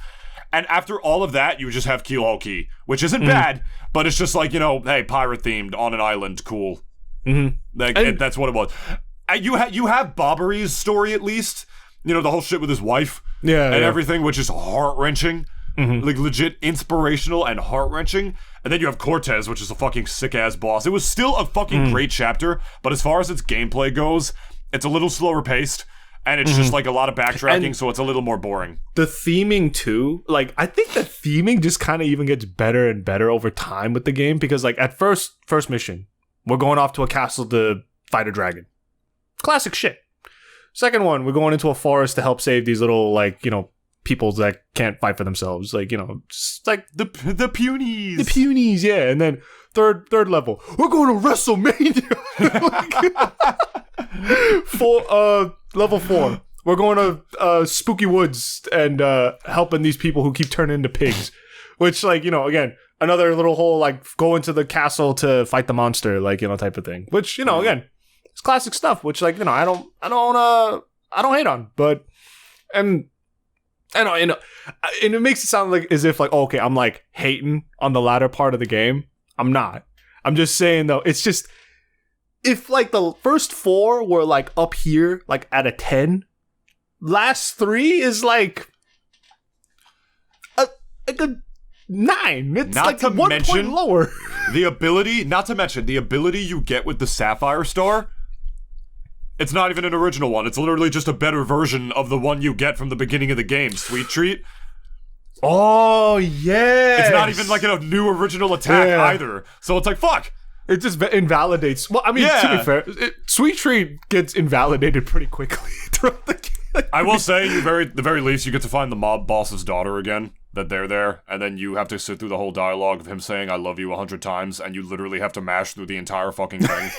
And after all of that, you just have Kiloki, which isn't bad, but it's just like, hey, pirate-themed, on an island, cool. Like, that's what it was. You have Bobbery's story, at least. The whole shit with his wife and everything, which is heart-wrenching. Like, legit inspirational and heart-wrenching. And then you have Cortez, which is a fucking sick-ass boss. It was still a fucking great chapter, but as far as its gameplay goes, it's a little slower paced, and it's just like a lot of backtracking, so it's a little more boring. The theming, too, like, I think the theming just kind of even gets better and better over time with the game, because, like, at first mission, we're going off to a castle to fight a dragon. Classic shit. Second one, we're going into a forest to help save these little, like, people that can't fight for themselves, like, just like the punies. The punies, yeah. And then third level, we're going to WrestleMania. Level 4, we're going to Spooky Woods and helping these people who keep turning into pigs. Which, like, again, another little whole, like, go into the castle to fight the monster, like, type of thing. Which, again, it's classic stuff. Which, like, I don't hate on, but and it makes it sound like as if, like, okay, I'm, like, hating on the latter part of the game. I'm not. I'm just saying, though, it's just, if, like, the first 4 were, like, up here, like, at a 10, last 3 is, like a 9. It's, not like, to 1 point lower. Not to mention, the ability you get with the Sapphire Star, it's not even an original one. It's literally just a better version of the one you get from the beginning of the game, Sweet Treat. Oh, yeah. It's not even like a new original attack either. So it's like, fuck. It just invalidates. Well, I mean, to be fair, Sweet Treat gets invalidated pretty quickly throughout the game. I will say, the very least, you get to find the mob boss's daughter again, that they're there, and then you have to sit through the whole dialogue of him saying, I love you 100 times, and you literally have to mash through the entire fucking thing.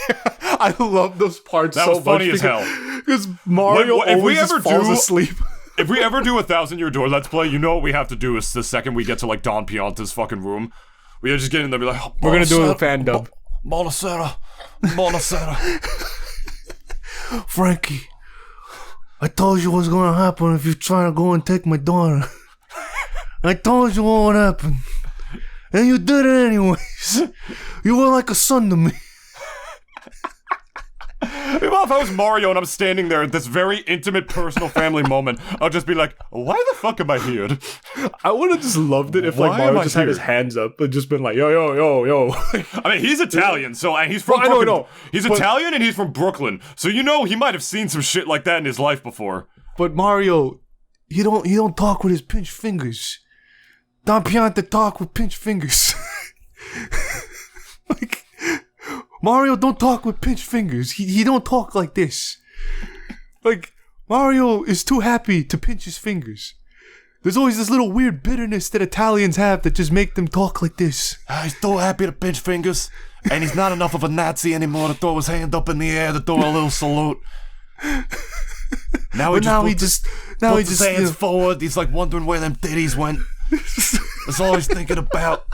I love those parts so much. That was funny as hell. Because Mario always falls asleep. If we ever do a 1,000-Year Door Let's Play, you know what we have to do is the second we get to, like, Don Pianta's fucking room, we just get in there and be like, we're gonna do a fan dub. Monacera. Frankie, I told you what's gonna happen if you try to go and take my daughter. I told you what would happen. And you did it anyways. You were like a son to me. Well, if I was Mario and I'm standing there at this very intimate, personal family moment, I'll just be like, why the fuck am I here? I would have just loved it if like Why am Mario I just had here? his hands up and just been like, yo, yo, yo, yo. I mean, he's Italian, so and he's from Well, I know, Brooklyn. I know, He's but- Italian and he's from Brooklyn, so you know he might have seen some shit like that in his life before. But Mario, he don't talk with his pinched fingers. Don Piante talk with pinched fingers. Like, Mario don't talk with pinched fingers. He don't talk like this. Like, Mario is too happy to pinch his fingers. There's always this little weird bitterness that Italians have that just make them talk like this. He's so happy to pinch fingers, and he's not enough of a Nazi anymore to throw his hand up in the air to throw a little salute. Now he just puts his hands forward. He's like wondering where them titties went. That's all he's thinking about.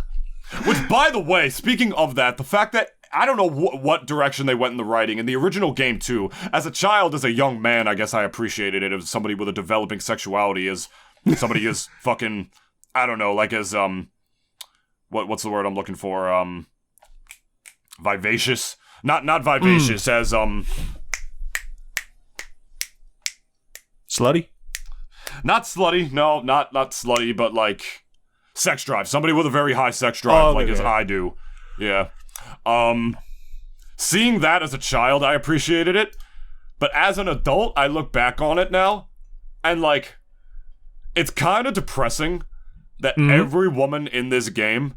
Which, by the way, speaking of that, the fact that I don't know what direction they went in the writing. In the original game, too, as a child, as a young man, I guess I appreciated it as somebody with a developing sexuality, as somebody is fucking, I don't know, like as, what's the word I'm looking for? Vivacious? Not vivacious, as, Slutty? not slutty, no, not slutty, but like, sex drive. Somebody with a very high sex drive, like as I do. Yeah. Seeing that as a child, I appreciated it, but as an adult, I look back on it now, and like, it's kind of depressing that every woman in this game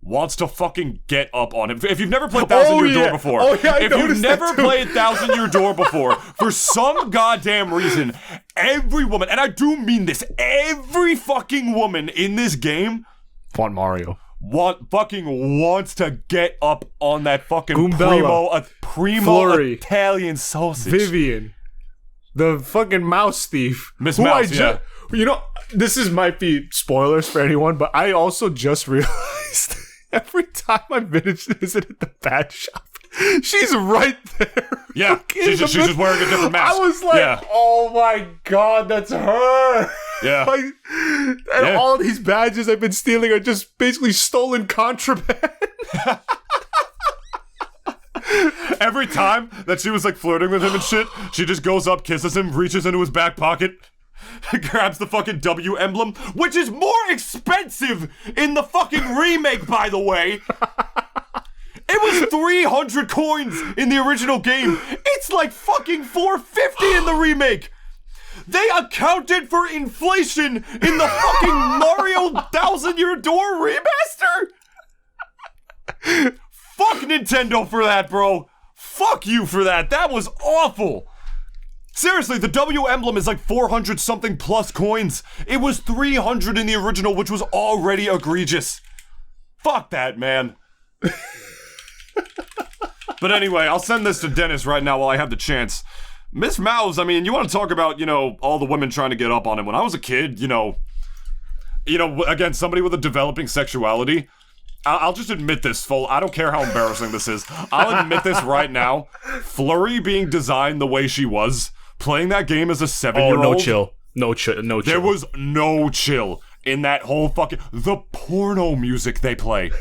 wants to fucking get up on him. If you've never played Thousand Year Door before, if you've never played Thousand Year Door before, for some goddamn reason, every woman, and I do mean this, every fucking woman in this game Want Mario. wants to get up on that fucking Goombella. primo Flurry. Italian sausage. Vivian. The fucking mouse thief. Miss Who Mouse, I yeah. You know, might be spoilers for anyone, but I also just realized every time I visited the bat shop, she's right there. Yeah, Like, in she's the just wearing a different mask. I was like, yeah. oh my god, that's her. Yeah. Like, and all these badges I've been stealing are just basically stolen contraband. Every time that she was like flirting with him and shit, she just goes up, kisses him, reaches into his back pocket, grabs the fucking W emblem, which is more expensive in the fucking remake, by the way. It was 300 coins in the original game. It's like fucking 450 in the remake. They accounted for inflation in the fucking Mario 1000-Year Door remaster. Fuck Nintendo for that, bro. Fuck you for that. That was awful. Seriously, the W emblem is like 400 something plus coins. It was 300 in the original, which was already egregious. Fuck that, man. But anyway, I'll send this to Dennis right now while I have the chance. Miss Mouse, I mean, you want to talk about, all the women trying to get up on him. When I was a kid, again, somebody with a developing sexuality, I'll just admit this, I don't care how embarrassing this is. I'll admit this right now. Flurry being designed the way she was, playing that game as a 7-year-old. Oh, no chill. No chill. There was no chill in that whole fucking... The porno music they play.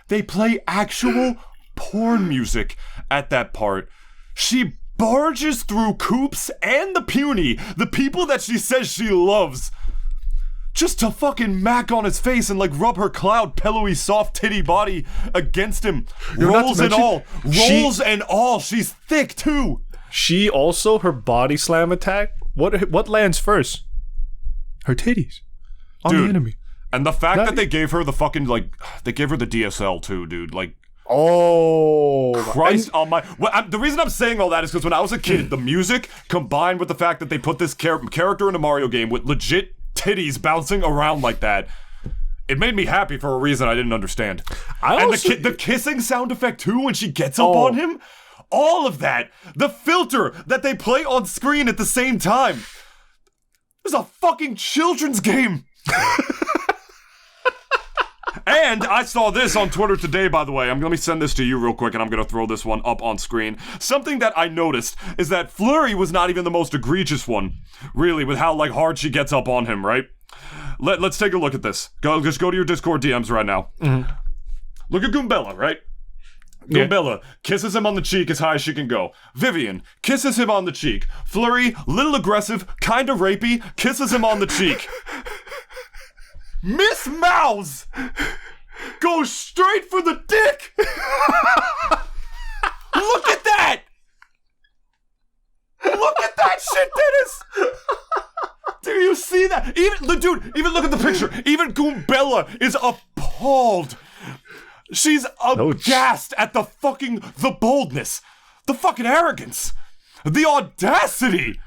They play actual porn music at that part. She barges through Coops and the Puny, the people that she says she loves, just to fucking mac on his face and like rub her cloud, pillowy, soft titty body against him. Rolls and all. She's thick too. She also, her body slam attack, what lands first? Her titties. On the enemy. And the fact that they gave her the fucking, they gave her the DSL too, dude. Like, oh. Christ on my... the reason I'm saying all that is because when I was a kid, the music combined with the fact that they put this character in a Mario game with legit titties bouncing around like that, it made me happy for a reason I didn't understand. The kissing sound effect too when she gets up on him, all of that, the filter that they play on screen at the same time. It's a fucking children's game. And I saw this on Twitter today, by the way. Let me send this to you real quick, and I'm going to throw this one up on screen. Something that I noticed is that Flurry was not even the most egregious one, really, with how, hard she gets up on him, right? let's take a look at this. Just go to your Discord DMs right now. Mm-hmm. Look at Goombella, right? Goombella kisses him on the cheek as high as she can go. Vivian kisses him on the cheek. Flurry, little aggressive, kinda rapey, kisses him on the cheek. Miss Mouse goes straight for the dick. Look at that! Look at that shit, Dennis! Do you see that? Even look at the picture. Even Goombella is appalled. She's aghast at the boldness, the fucking arrogance, the audacity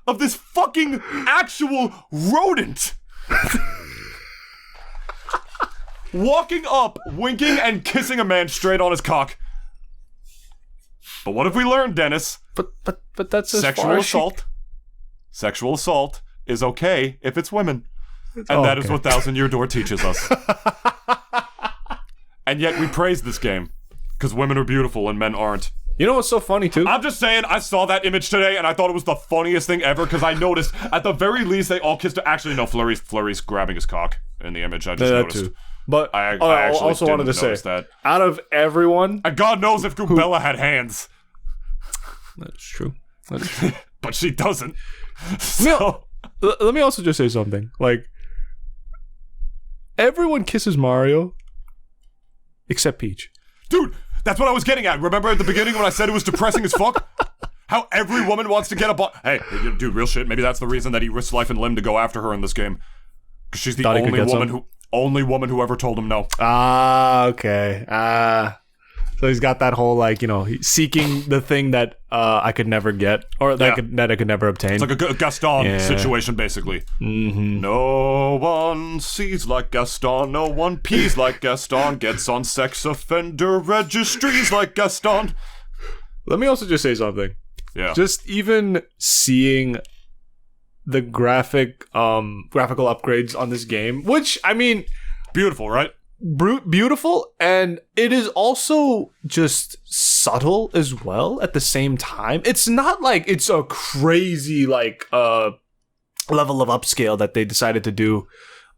of this fucking actual rodent. Walking up, winking, and kissing a man straight on his cock. But what have we learned, Dennis? But that's sexual assault. Sexual assault is okay if it's women. And that is what Thousand Year Door teaches us. And yet we praise this game. Because women are beautiful and men aren't. You know what's so funny, too? I'm just saying, I saw that image today and I thought it was the funniest thing ever because I noticed, at the very least, they all kissed. Actually, no, Flurry's grabbing his cock in the image. I just noticed. Too. But I actually also wanted to say, that. Out of everyone... And God knows if Goombella had hands. That's true. But she doesn't. So... Let me also just say something. Like, everyone kisses Mario except Peach. Dude, that's what I was getting at. Remember at the beginning when I said it was depressing as fuck? How every woman wants to get a Hey, dude, real shit. Maybe that's the reason that he risked life and limb to go after her in this game. Because she's the only woman who ever told him no. Okay. So he's got that whole, like, seeking the thing that I could never get, or that I could never obtain. It's like a Gaston situation, basically. Mm-hmm. No one sees like Gaston, no one pees like Gaston, gets on sex offender registries like Gaston. Let me also just say something. Yeah. Just even seeing the graphical upgrades on this game, which, I mean... Beautiful, right? Beautiful, and it is also just subtle as well at the same time. It's not like it's a crazy like level of upscale that they decided to do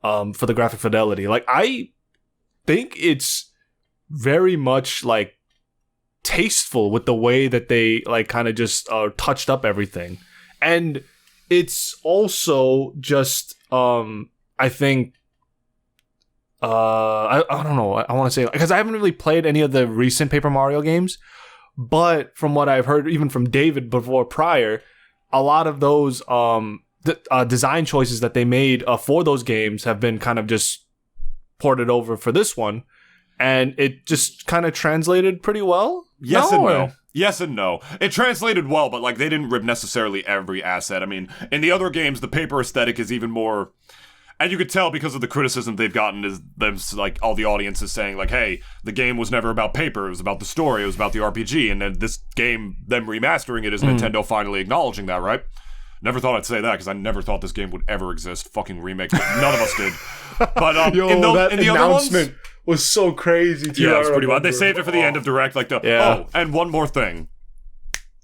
for the graphic fidelity. Like, I think it's very much like tasteful with the way that they like kind of just touched up everything. And it's also just I think I don't know. I want to say, because I haven't really played any of the recent Paper Mario games, but from what I've heard, even from David before prior, a lot of those design choices that they made for those games have been kind of just ported over for this one, and it just kind of translated pretty well. Yes and no. Yes and no. It translated well, but like they didn't rip necessarily every asset. I mean, in the other games, the paper aesthetic is even more. And you could tell because of the criticism they've gotten is them, like, all the audience is saying, like, hey, the game was never about paper, it was about the story, it was about the RPG, and then this game, them remastering it is Nintendo finally acknowledging that, right? Never thought I'd say that, because I never thought this game would ever exist. Fucking remake. None of us did. But, that in the announcement other ones, was so crazy, too. Yeah, it was pretty wild. They saved it for the end of Direct, like and one more thing.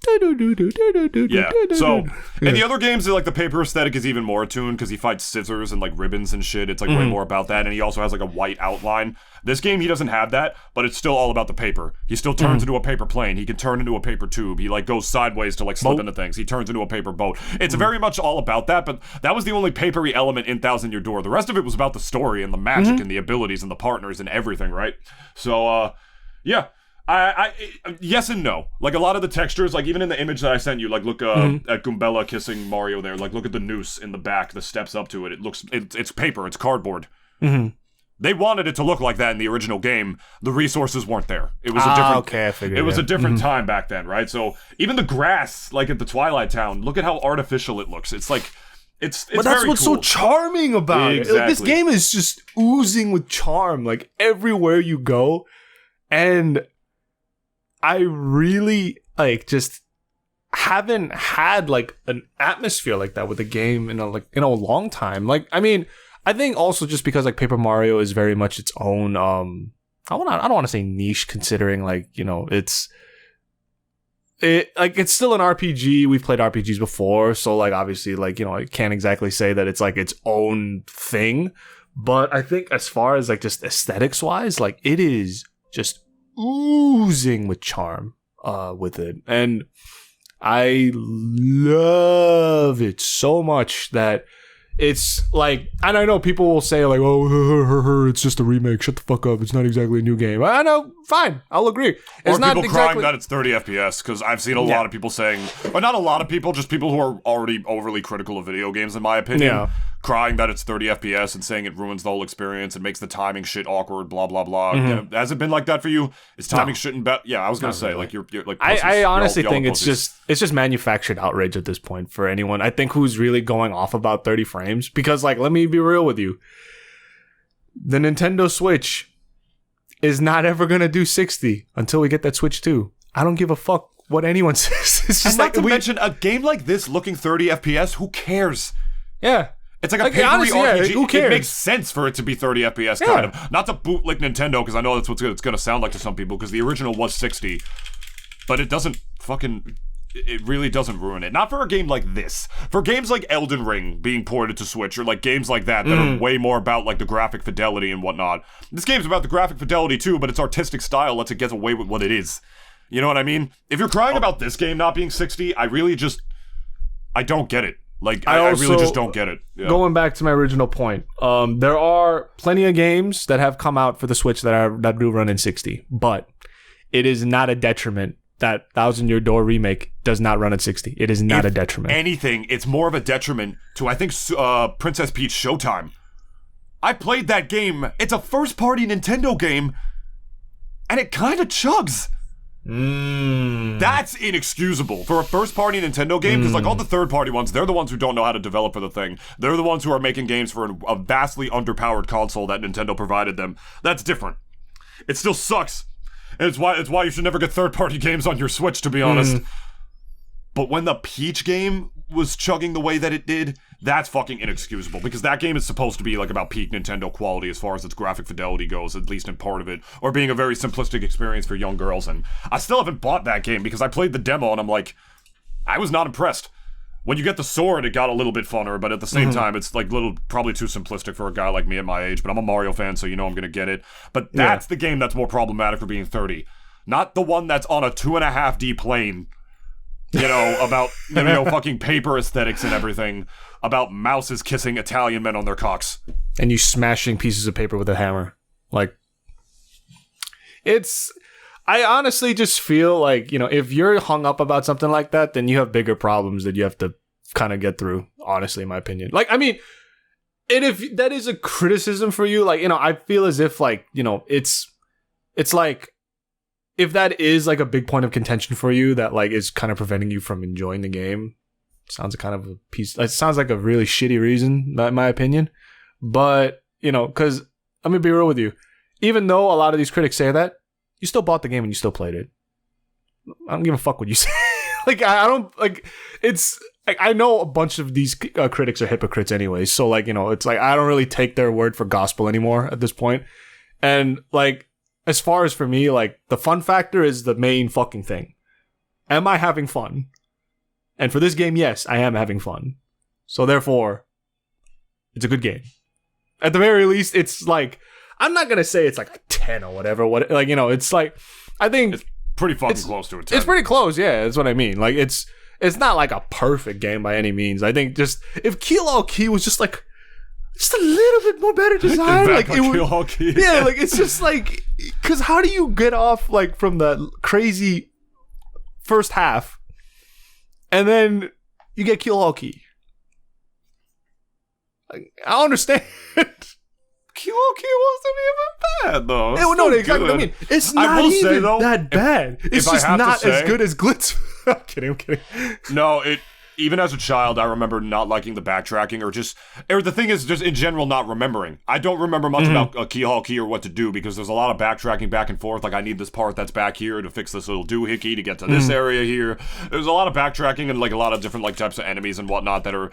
Yeah, so in the other games, like the paper aesthetic is even more attuned because he fights scissors and like ribbons and shit. It's like way more about that, and he also has like a white outline. This game, he doesn't have that, but it's still all about the paper. He still turns into a paper plane. He can turn into a paper tube. He like goes sideways to like slip into things. He turns into a paper boat. It's very much all about that, but that was the only papery element in Thousand Year Door. The rest of it was about the story and the magic and the abilities and the partners and everything, right? So, yeah. Yes and no. Like, a lot of the textures, like, even in the image that I sent you, like, look at Goombella kissing Mario there. Like, look at the noose in the back, the steps up to it. It's paper, it's cardboard. They wanted it to look like that in the original game. The resources weren't there. It was a different... I figured, it was a different time back then, right? So, even the grass, like, at the Twilight Town, look at how artificial it looks. It's like... It's but that's very what's cool. so charming about it. Like, this game is just oozing with charm, like, everywhere you go. And... I really, like, just haven't had, like, an atmosphere like that with a game in a long time. Like, I mean, I think also just because, like, Paper Mario is very much its own, I don't want to say niche, considering, like, it's it's still an RPG. We've played RPGs before, so like obviously like, you know, I can't exactly say that it's like its own thing, but I think as far as like just aesthetics wise, like it is just oozing with charm with it, and I love it so much that it's like, and I know people will say like, oh, it's just a remake, shut the fuck up, it's not exactly a new game. I know, fine, I'll agree. It's or not people exactly crying that it's 30 FPS, because I've seen a lot of people saying, or not a lot of people, just people who are already overly critical of video games, in my opinion, crying that it's 30 FPS and saying it ruins the whole experience and makes the timing shit awkward, blah, blah, blah. Has it been like that for you? Is timing shouldn't be? Yeah, I was going to say, really. Like, you're like, pussies. I honestly think it's pussies. just manufactured outrage at this point for anyone, I think, who's really going off about 30 frames. Because, like, let me be real with you. The Nintendo Switch is not ever going to do 60 until we get that Switch 2. I don't give a fuck what anyone says. It's just and not to mention, a game like this looking 30 FPS, who cares? Yeah. It's like a papery RPG. Who cares? It makes sense for it to be 30 FPS, kind of. Not to bootlick Nintendo, because I know that's what it's going to sound like to some people, because the original was 60. But it doesn't fucking... It really doesn't ruin it. Not for a game like this. For games like Elden Ring being ported to Switch, or like games like that are way more about like the graphic fidelity and whatnot. This game's about the graphic fidelity too, but its artistic style lets it get away with what it is. You know what I mean? If you're crying about this game not being 60, I don't get it. Like, I really just don't get it. Yeah. Going back to my original point, there are plenty of games that have come out for the Switch that do run in 60, but it is not a detriment that 1,000 Year Door Remake does not run at 60. It is not a detriment. Anything, it's more of a detriment to, I think, Princess Peach Showtime. I played that game. It's a first-party Nintendo game, and it kind of chugs. That's inexcusable for a first-party Nintendo game, because like all the third-party ones, they're the ones who don't know how to develop for the thing. They're the ones who are making games for a vastly underpowered console that Nintendo provided them. That's different. It still sucks. And it's why you should never get third-party games on your Switch, to be honest. But when the Peach game was chugging the way that it did, that's fucking inexcusable, because that game is supposed to be like about peak Nintendo quality as far as its graphic fidelity goes, at least in part of it, or being a very simplistic experience for young girls. And I still haven't bought that game because I played the demo and I'm like, I was not impressed. When you get the sword, it got a little bit funner, but at the same time, it's like probably too simplistic for a guy like me at my age, but I'm a Mario fan, so you know I'm gonna get it. But that's the game that's more problematic for being 30. Not the one that's on a 2.5D plane, you know, about, you know, fucking paper aesthetics and everything, about mouses kissing Italian men on their cocks. And you smashing pieces of paper with a hammer. Like, I honestly just feel like, you know, if you're hung up about something like that, then you have bigger problems that you have to kind of get through, honestly, in my opinion. Like, I mean, and if that is a criticism for you, like, you know, I feel as if, like, you know, it's like, if that is, like, a big point of contention for you that, like, is kind of preventing you from enjoying the game, sounds kind of it sounds like a really shitty reason, in my opinion. But, you know, because, let me be real with you, even though a lot of these critics say that, you still bought the game and you still played it. I don't give a fuck what you say. Like, I don't, like, it's, like, I know a bunch of these critics are hypocrites anyway, so, like, you know, it's like, I don't really take their word for gospel anymore at this point. And, like, as far as for me, like, the fun factor is the main fucking thing. Am I having fun? And for this game, yes, I am having fun. So, therefore, it's a good game. At the very least, it's like, I'm not gonna say it's like a 10 or whatever. Like, you know, it's like, I think it's pretty fucking close to a 10. It's pretty close, yeah. That's what I mean. Like, it's not like a perfect game by any means. I think just if Kill All Key was just like just a little bit more better design, like it would, Kill All Key. Yeah, like it's just like, because how do you get off like from the crazy first half, and then you get Kill All Key? Like, I don't understand. QOQ wasn't even bad, though. No, exactly what I mean. It's not even that bad. It's just not as good as Glitz. I'm kidding. No, even as a child, I remember not liking the backtracking, or the thing is, just in general, not remembering. I don't remember much about a keyhole key or what to do, because there's a lot of backtracking back and forth. Like, I need this part that's back here to fix this little doohickey to get to this area here. There's a lot of backtracking and, like, a lot of different, like, types of enemies and whatnot that are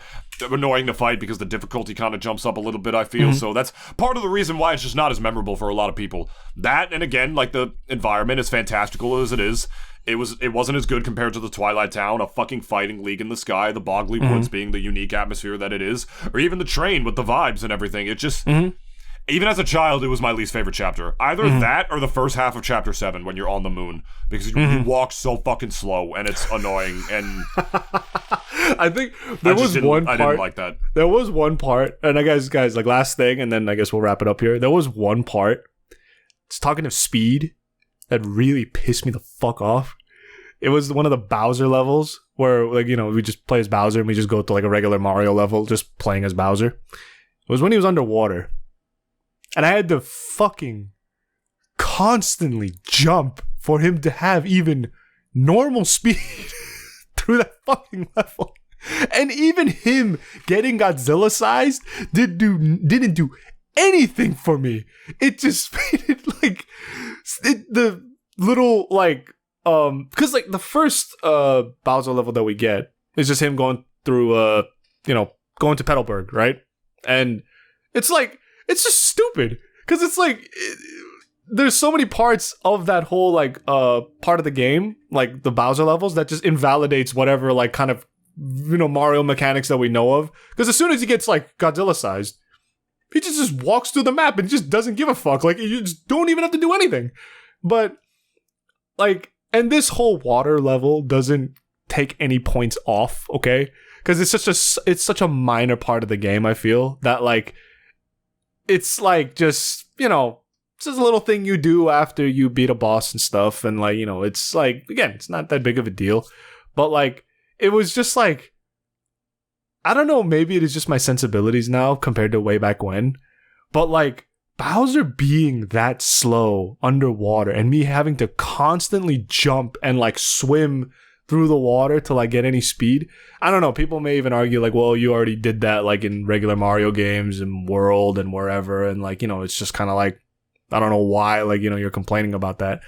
annoying to fight because the difficulty kind of jumps up a little bit, I feel. So that's part of the reason why it's just not as memorable for a lot of people. That, and again, like, the environment, as fantastical as it is, It wasn't as good compared to the Twilight Town, a fucking fighting league in the sky, the Bogley Woods being the unique atmosphere that it is, or even the train with the vibes and everything. It just, even as a child, it was my least favorite chapter. Either that or the first half of chapter 7 when you're on the moon, because you walk so fucking slow and it's annoying. And I think there was one part. I didn't like that. There was one part, and I guys, like last thing, and then I guess we'll wrap it up here. There was one part. It's talking of speed that really pissed me the fuck off. It was one of the Bowser levels where, like, you know, we just play as Bowser and we just go to like a regular Mario level just playing as Bowser. It was when he was underwater. And I had to fucking constantly jump for him to have even normal speed through that fucking level. And even him getting Godzilla sized didn't do anything for me. It just made it like the little like because like the first Bowser level that we get is just him going through going to Petalburg, right? And it's like it's just stupid because it's like there's so many parts of that whole like part of the game, like the Bowser levels, that just invalidates whatever like kind of Mario mechanics that we know of. Because as soon as he gets like Godzilla sized, he just walks through the map and just doesn't give a fuck. Like you just don't even have to do anything. But like, and this whole water level doesn't take any points off, okay? Because it's such a minor part of the game. I feel that like it's like just it's just a little thing you do after you beat a boss and stuff, and like it's like again, it's not that big of a deal, but like it was just like I don't know, maybe it is just my sensibilities now compared to way back when, but like Bowser being that slow underwater and me having to constantly jump and like swim through the water to like get any speed. I don't know. People may even argue like, well, you already did that like in regular Mario games and World and wherever. And like, it's just kind of like, I don't know why, like, you're complaining about that.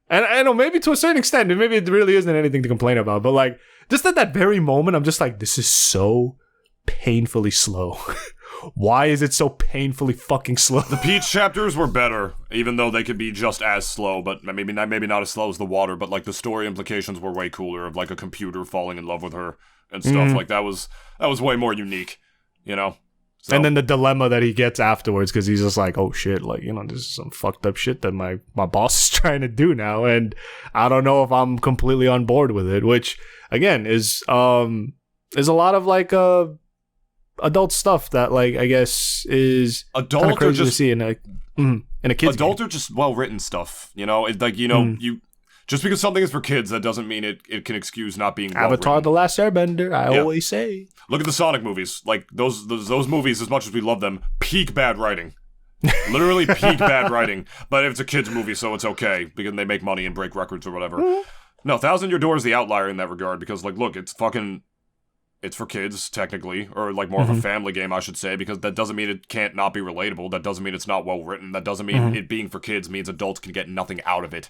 And I know maybe to a certain extent, maybe it really isn't anything to complain about. But like, just at that very moment, I'm just like, this is so painfully slow. Why is it so painfully fucking slow? The Peach chapters were better, even though they could be just as slow, but maybe not as slow as the water, but like the story implications were way cooler of like a computer falling in love with her and stuff. Like that was way more unique, So. And then the dilemma that he gets afterwards, because he's just like, oh shit, like, this is some fucked up shit that my boss is trying to do now, and I don't know if I'm completely on board with it, which again is a lot of like adult stuff that like I guess is adult crazy or just to see in a kid's adult game. Or just well written stuff. It's like you just because something is for kids, that doesn't mean it can excuse not being Avatar: The Last Airbender. I always say. Look at the Sonic movies. Like those movies, as much as we love them, peak bad writing. Literally peak bad writing. But it's a kids movie, so it's okay because they make money and break records or whatever. No, Thousand Year Door is the outlier in that regard because like look, it's for kids, technically, or like more of a family game, I should say, because that doesn't mean it can't not be relatable. That doesn't mean it's not well written. That doesn't mean it being for kids means adults can get nothing out of it.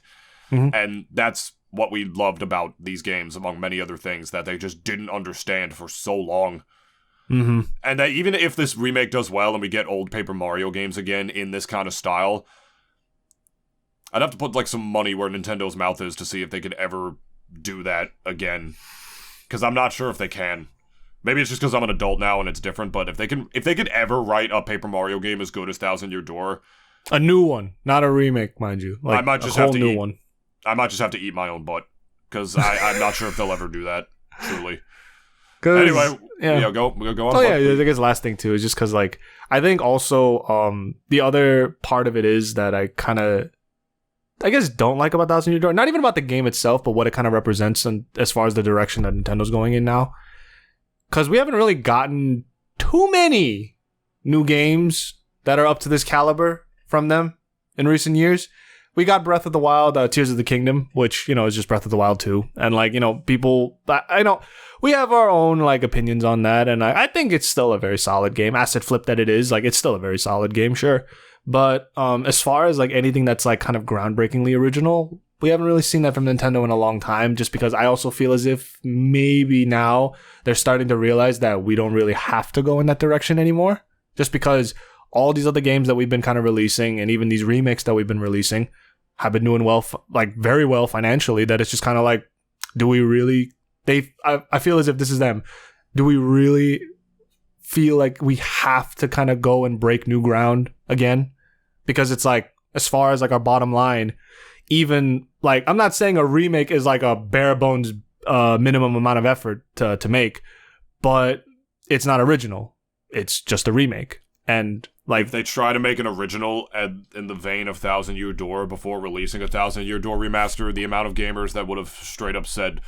And that's what we loved about these games, among many other things, that they just didn't understand for so long. And that even if this remake does well and we get old Paper Mario games again in this kind of style, I'd have to put like some money where Nintendo's mouth is to see if they could ever do that again. Because I'm not sure if they can. Maybe it's just because I'm an adult now and it's different, but if they could ever write a Paper Mario game as good as Thousand Year Door, a new one, not a remake, mind you, like I might just a whole new one. I might just have to eat my own butt because I'm not sure if they'll ever do that. Truly. Anyway, go on. Oh yeah, I guess last thing too is just because like I think also the other part of it is that I kind of don't like about Thousand Year Door, not even about the game itself, but what it kind of represents and as far as the direction that Nintendo's going in now. Because we haven't really gotten too many new games that are up to this caliber from them in recent years. We got Breath of the Wild, Tears of the Kingdom, which, is just Breath of the Wild 2. And, like, people... I know we have our own, like, opinions on that, and I think it's still a very solid game. Asset flip that it is, like, it's still a very solid game, sure. But as far as, like, anything that's, like, kind of groundbreakingly original... We haven't really seen that from Nintendo in a long time, just because I also feel as if maybe now they're starting to realize that we don't really have to go in that direction anymore. Just because all these other games that we've been kind of releasing, and even these remakes that we've been releasing, have been doing well, like very well financially, that it's just kind of like, do we really, I feel as if this is them. Do we really feel like we have to kind of go and break new ground again? Because it's like, as far as like our bottom line, even like, I'm not saying a remake is like a bare bones minimum amount of effort to make, but it's not original. It's just a remake. And like, if they try to make an original in the vein of Thousand Year Door before releasing a Thousand Year Door remaster, the amount of gamers that would have straight up said,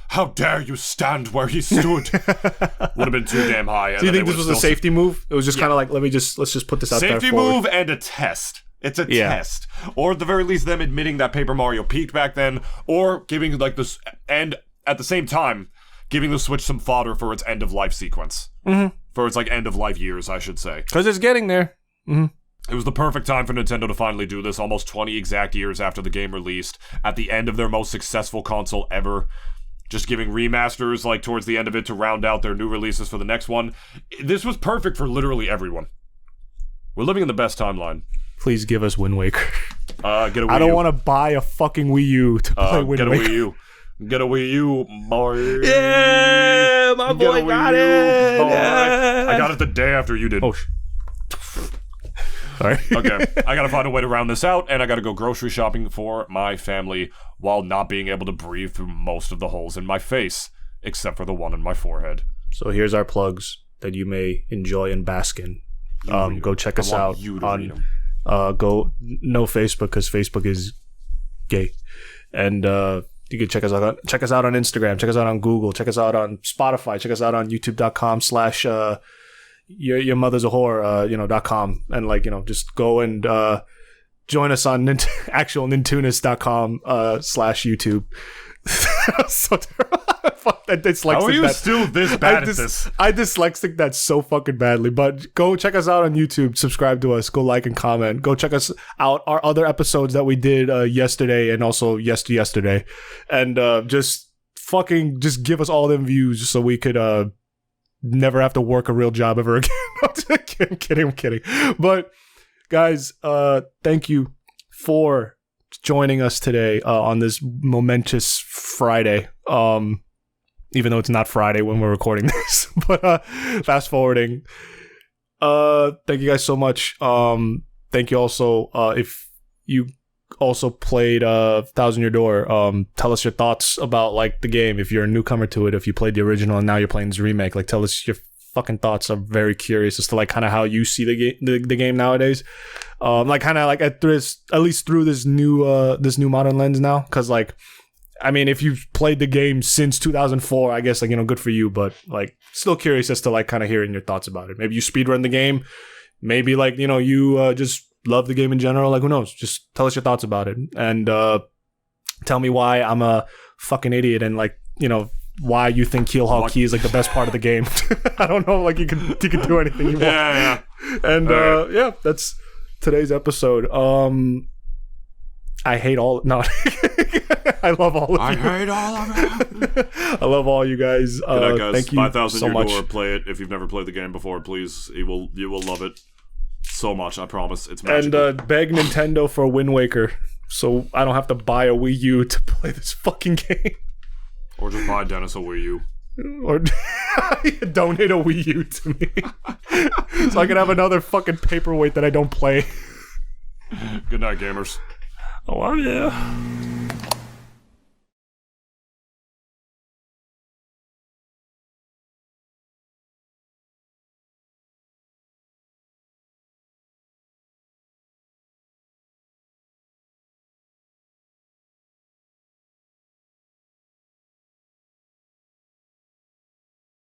"How dare you stand where he stood," would have been too damn high. Do you think this was a safety move? It was just kind of like, let's just put this out there. Safety move and a test. It's a test. Or at the very least, them admitting that Paper Mario peaked back then, or giving like this, and at the same time, giving the Switch some fodder for its end of life sequence. Mm-hmm. For its like end of life years, I should say. Because it's getting there. Mm-hmm. It was the perfect time for Nintendo to finally do this, almost 20 exact years after the game released, at the end of their most successful console ever. Just giving remasters like towards the end of it to round out their new releases for the next one. This was perfect for literally everyone. We're living in the best timeline. Please give us Wind Waker. Get a Wii U. I don't want to buy a fucking Wii U to play Wind Waker. Get a Wii U. Get a Wii U, boy. Yeah, my boy got it. Yeah. I got it the day after you did. Oh, sorry. Okay, I gotta find a way to round this out, and I gotta go grocery shopping for my family while not being able to breathe through most of the holes in my face, except for the one in my forehead. So here's our plugs that you may enjoy and bask in. Go check us out on go no Facebook, because Facebook is gay, and you can check us out on Instagram, check us out on Google, check us out on Spotify, check us out on youtube.com/ your mother's a whore, .com, and like, just go and join us on actual Nintoonist.com /YouTube. So terrible. How are you still this bad at this? I dyslexic that so fucking badly. But go check us out on YouTube. Subscribe to us. Go like and comment. Go check us out, our other episodes that we did yesterday and also yesterday. And just give us all them views so we could never have to work a real job ever again. I'm kidding. But guys, thank you for joining us today on this momentous Friday. Even though it's not Friday when we're recording this, but fast forwarding. Thank you guys so much. Thank you also if you also played Thousand Year Door. Tell us your thoughts about like the game. If you're a newcomer to it, if you played the original and now you're playing this remake, like tell us your fucking thoughts. I'm very curious as to like kind of how you see the game nowadays. Like kind of like at least through this new modern lens now, because like, I mean, if you've played the game since 2004, I guess like, good for you, but like still curious as to like kind of hearing your thoughts about it. Maybe you speedrun the game, maybe like you just love the game in general. Like, who knows? Just tell us your thoughts about it, and tell me why I'm a fucking idiot, and like why you think Keelhaul Key is like the best part of the game. I don't know. Like you can do anything you want. Yeah. And yeah, that's today's episode. I hate all. No, I love all of you. I hate all of it. I love all you guys. Good night, guys. Thank you 5,000 so Year much. Door. Play it if you've never played the game before. Please, you will love it so much. I promise. It's magical. And beg Nintendo for Wind Waker, so I don't have to buy a Wii U to play this fucking game. Or just buy Dennis a Wii U. Or donate a Wii U to me, so I can have another fucking paperweight that I don't play. Good night, gamers. Oh yeah.